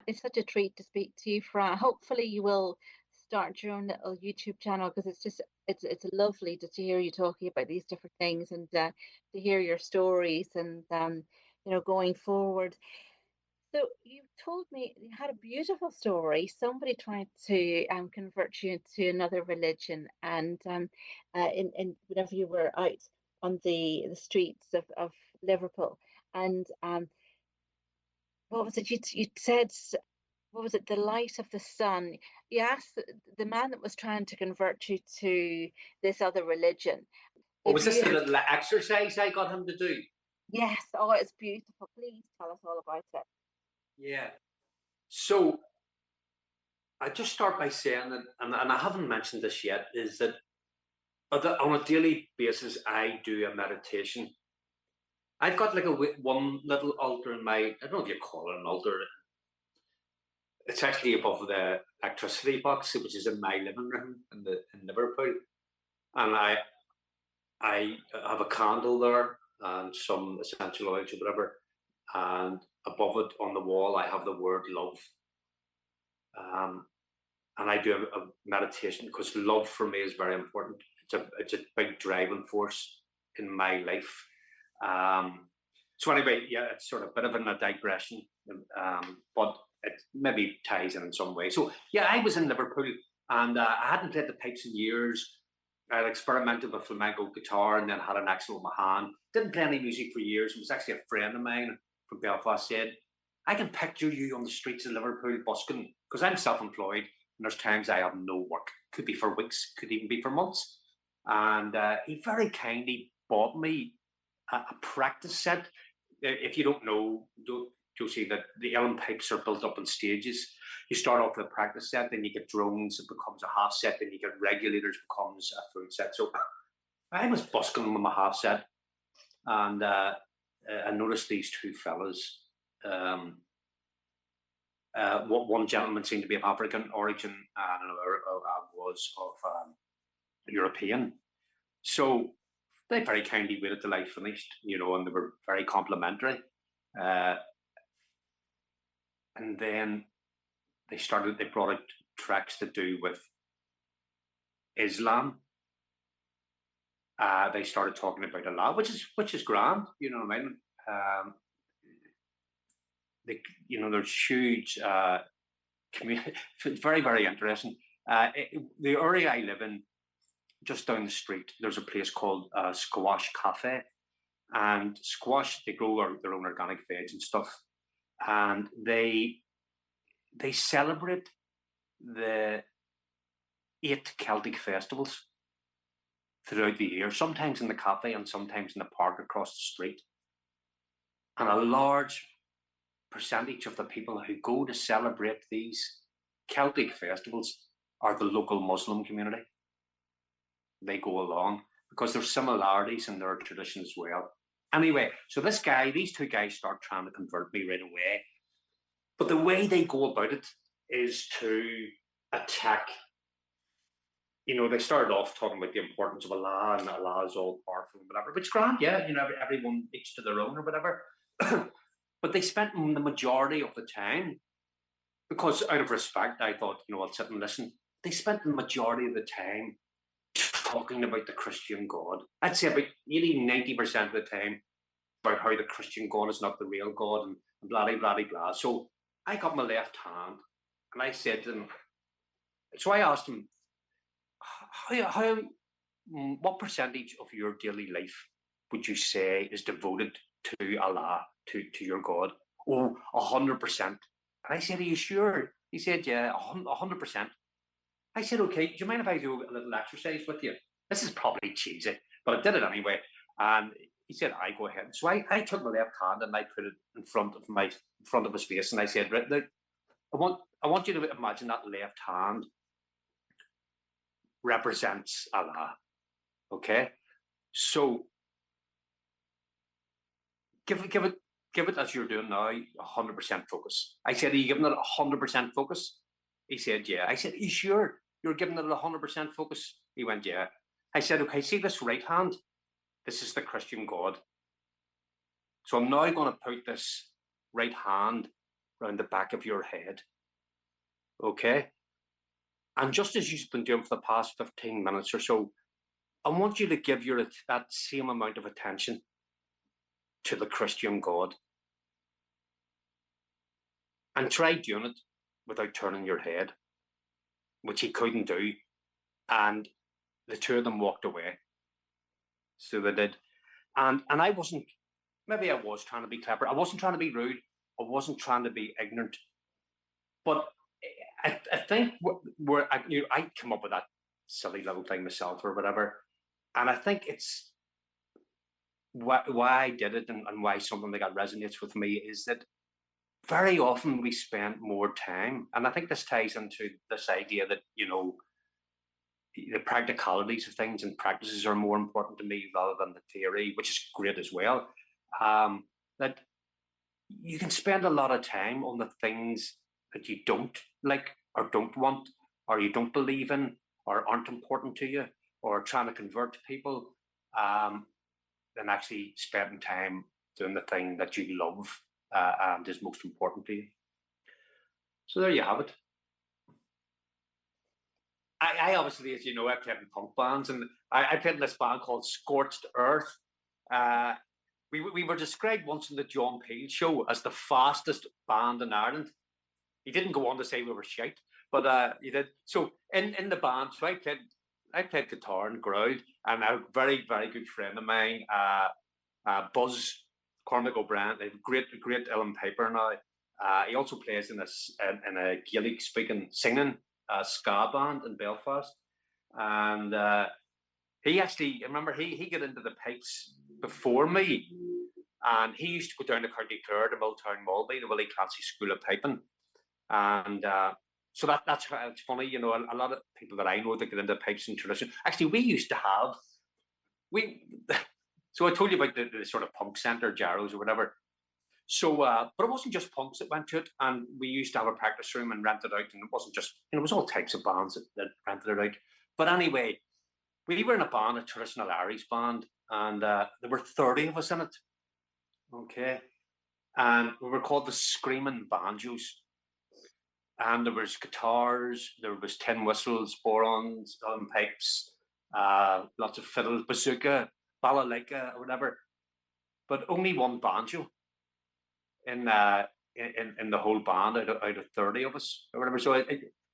It's such a treat to speak to you, Fra. Hopefully you will start your own little YouTube channel, because it's lovely to hear you talking about these different things, and to hear your stories, and going forward. So you told me you had a beautiful story. Somebody tried to convert you into another religion, and in whenever you were out on the streets of Liverpool, and what was it you said? What was it? The light of the sun. You asked the man that was trying to convert you to this other religion. Or was this the little exercise I got him to do? Yes. Oh, it's beautiful. Please tell us all about it. Yeah. So I just start by saying that, and I haven't mentioned this yet, is that on a daily basis I do a meditation. I've got like one little altar in my, I don't know if you call it an altar. It's actually above the electricity box, which is in my living room in Liverpool, and I have a candle there and some essential oils or whatever, and above it on the wall I have the word love. And I do a meditation because love for me is very important. It's a big driving force in my life. So anyway, yeah, it's sort of a bit of a digression, but it maybe ties in some way. So yeah, I was in Liverpool, and I hadn't played the pipes in years. I had experimented with flamenco guitar, and then had an accident with my hand. Didn't play any music for years. It was actually a friend of mine from Belfast said, I can picture you on the streets of Liverpool busking, because I'm self-employed, and there's times I have no work. Could be for weeks, could even be for months. And he very kindly bought me a practice set. If you don't know, you'll see that the Ellen pipes are built up in stages. You start off with a practice set, then you get drones, it becomes a half set, then you get regulators, becomes a full set. So I was busking with my half set, and I noticed these two fellas. One gentleman seemed to be of African origin, and another was of European. So they very kindly waited till I finished, and they were very complimentary. And then they brought out tracks to do with Islam. They started talking about Allah, which is grand, you know what I mean? There's huge community. It's very, very interesting. The area I live in, just down the street, there's a place called Squash Cafe, and squash, they grow their own organic veg and stuff, and they celebrate the 8 Celtic festivals throughout the year, sometimes in the cafe and sometimes in the park across the street. And a large percentage of the people who go to celebrate these Celtic festivals are the local Muslim community. They go along because there's similarities in their tradition as well. Anyway, so these 2 guys start trying to convert me right away. But the way they go about it is to attack. They started off talking about the importance of Allah, and Allah is all powerful and whatever, which is grand, yeah, everyone each to their own or whatever. But they spent the majority of the time, because out of respect, I thought, I'll sit and listen. They spent the majority of the time talking about the Christian God. I'd say about nearly 90% of the time about how the Christian God is not the real God and blah, blah, blah, blah. So I got my left hand and I said to them, so I asked him, what percentage of your daily life would you say is devoted to Allah, to your God? Oh, 100%. And I said, are you sure? He said, yeah, 100%. I said, okay, do you mind if I do a little exercise with you? This is probably cheesy, but I did it anyway. And he said, I go ahead. So I took my left hand and I put it in front of his face, and I said, right, look, I want you to imagine that left hand represents Allah. Okay? So give it as you're doing now, 100% focus. I said, are you giving it 100% focus? He said, yeah. I said, are you sure you're giving it 100% focus? He went, yeah. I said, okay, see this right hand? This is the Christian God. So I'm now going to put this right hand around the back of your head. Okay? And just as you've been doing for the past 15 minutes or so, I want you to give that same amount of attention to the Christian God. And try doing it without turning your head, which he couldn't do. And the 2 of them walked away. So they did. And I wasn't, maybe I was trying to be clever. I wasn't trying to be rude. I wasn't trying to be ignorant. But I think I come up with that silly little thing myself or whatever. And I think it's why I did it and why something like that resonates with me is that very often we spend more time, and I think this ties into this idea that, the practicalities of things and practices are more important to me rather than the theory, which is great as well. That you can spend a lot of time on the things that you don't like or don't want, or you don't believe in, or aren't important to you, or trying to convert people, than actually spending time doing the thing that you love and is most important to you. So there you have it. I obviously, as you know, I played in punk bands, and I played in this band called Scorched Earth. We were described once in the John Peel show as the fastest band in Ireland. He didn't go on to say we were shite, but he did. So in the band, so I played guitar and growled, and a very, very good friend of mine, Buzz Cormac O'Brien, a great Ellen Piper now. He also plays in a Gaelic speaking singing ska band in Belfast, and he actually, I remember he got into the pipes before me, and he used to go down to County Clare to Milltown Mulby, the Willie Clancy School of Piping, and so that's how it's funny, a lot of people that I know that get into pipes and tradition. Actually, we used to have so I told you about the sort of punk centre, Jarrows or whatever. So, but it wasn't just punks that went to it, and we used to have a practice room and rent it out, and it wasn't just, it was all types of bands that rented it out. But anyway, we were in a band, a traditional Irish band, and there were 30 of us in it. Okay. And we were called the Screaming Banjos. And there was guitars, there was tin whistles, borons, pipes, lots of fiddles, bazooka, balalaika, or whatever. But only one banjo in the whole band out of 30 of us or whatever. So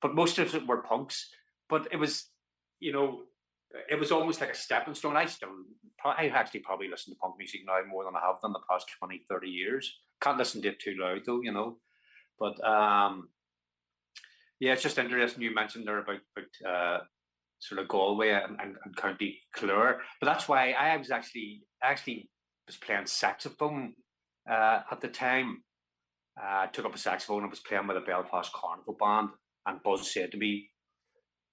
but most of it were punks. But it was, it was almost like a stepping stone. I actually probably listen to punk music now more than I have done the past 20, 30 years. Can't listen to it too loud though, But yeah, it's just interesting you mentioned there about sort of Galway and County Clare. But that's why I was actually was playing saxophone at the time. I took up a saxophone and was playing with a Belfast Carnival band. And Buzz said to me,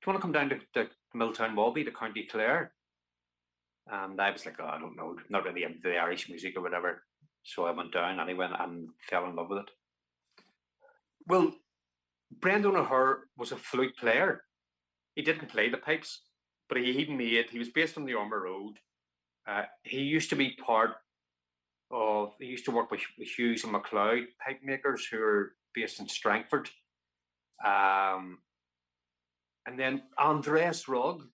"Do you want to come down to Milltown Walby, to County Clare?" And I was like, "Oh, I don't know, not really into the Irish music or whatever." So I went down anyway and fell in love with it. Well, Brendan O'Hare was a flute player. He didn't play the pipes, but he was based on the Armour Road. He used to be he used to work with Hughes and McLeod pipe makers who are based in Strangford. And then Andreas Rugg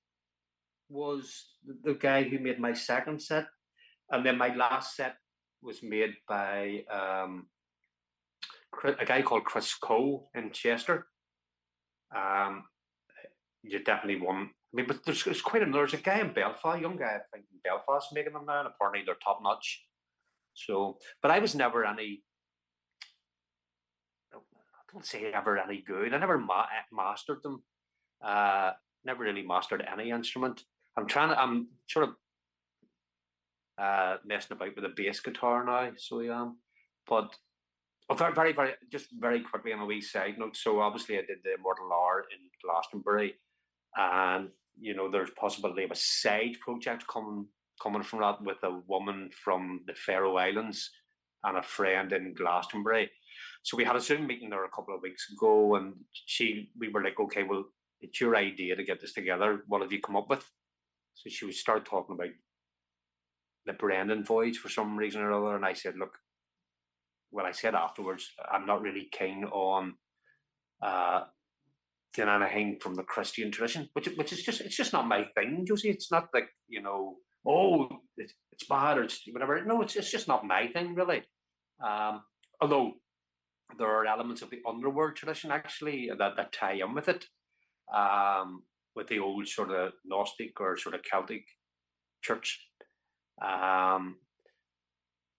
was the guy who made my second set. And then my last set was made by a guy called Chris Cole in Chester. You definitely won. I mean, but there's a guy in Belfast, a young guy, I think, in Belfast making them now, and apparently they're top notch. So, but I was never I don't say ever any good. I never mastered them. Never really mastered any instrument. I'm sort of messing about with a bass guitar now, so I am. But very, very, just very quickly on a wee side note. So obviously I did the Immortal Hour in Glastonbury, and there's possibility of a side project coming from that with a woman from the Faerie Islands and a friend in Glastonbury. So we had a Zoom meeting there a couple of weeks ago, and we were like, "Okay, well, it's your idea to get this together. What have you come up with?" So she would start talking about the Brendan voyage for some reason or other, and I said, "Look," well, I said afterwards, "I'm not really keen on doing anything from the Christian tradition, which is just not my thing, Josie. It's not like oh, it's bad or it's whatever. No, it's just not my thing really. Although there are elements of the underworld tradition actually that tie in with it, with the old sort of Gnostic or sort of Celtic church.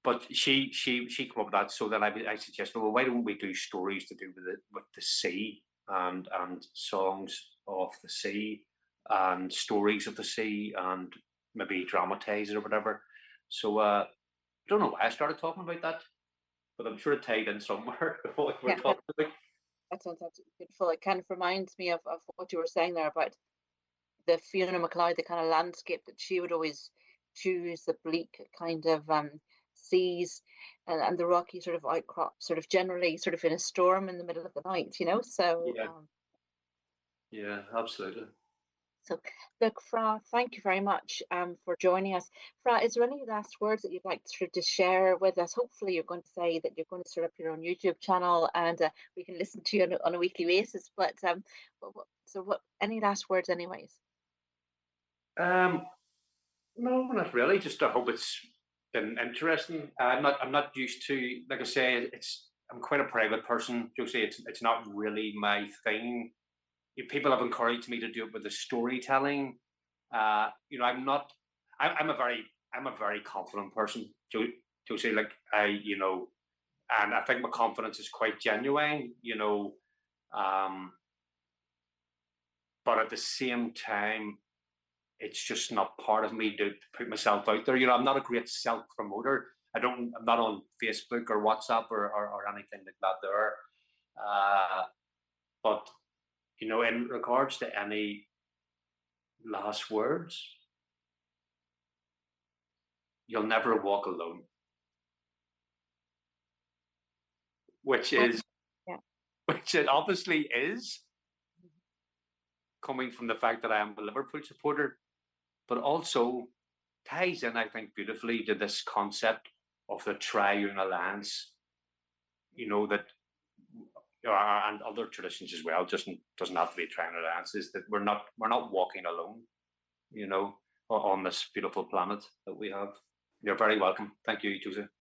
But she came up with that, so then I suggested, well, why don't we do stories to do with the sea and songs of the sea and stories of the sea and maybe dramatize it or whatever. So I don't know why I started talking about that, but I'm sure it tied in somewhere. What we're talking about. That sounds beautiful. It kind of reminds me of what you were saying there about the Fiona McLeod, the kind of landscape that she would always choose, the bleak kind of seas and the rocky sort of outcrops, sort of generally sort of in a storm in the middle of the night, So yeah, absolutely. So, look, Fra, thank you very much for joining us. Fra, is there any last words that you'd like to share with us? Hopefully, you're going to say that you're going to set up your own YouTube channel and we can listen to you on a weekly basis. But any last words, anyways? No, not really. Just I hope it's been interesting. I'm not used to, like I say, I'm quite a private person, Josie. It's not really my thing. People have encouraged me to do it with the storytelling. I'm not. I'm a very confident person, Josie. Like and I think my confidence is quite genuine. But at the same time, it's just not part of me to put myself out there. I'm not a great self promoter. I'm not on Facebook or WhatsApp or anything like that there. But in regards to any last words, you'll never walk alone. Which it obviously is, coming from the fact that I am a Liverpool supporter. but also ties in, I think, beautifully to this concept of the triune alliance. That and other traditions as well. Just doesn't have to be triune alliances. That we're not walking alone. On this beautiful planet that we have. You're very welcome. Thank you, Jose.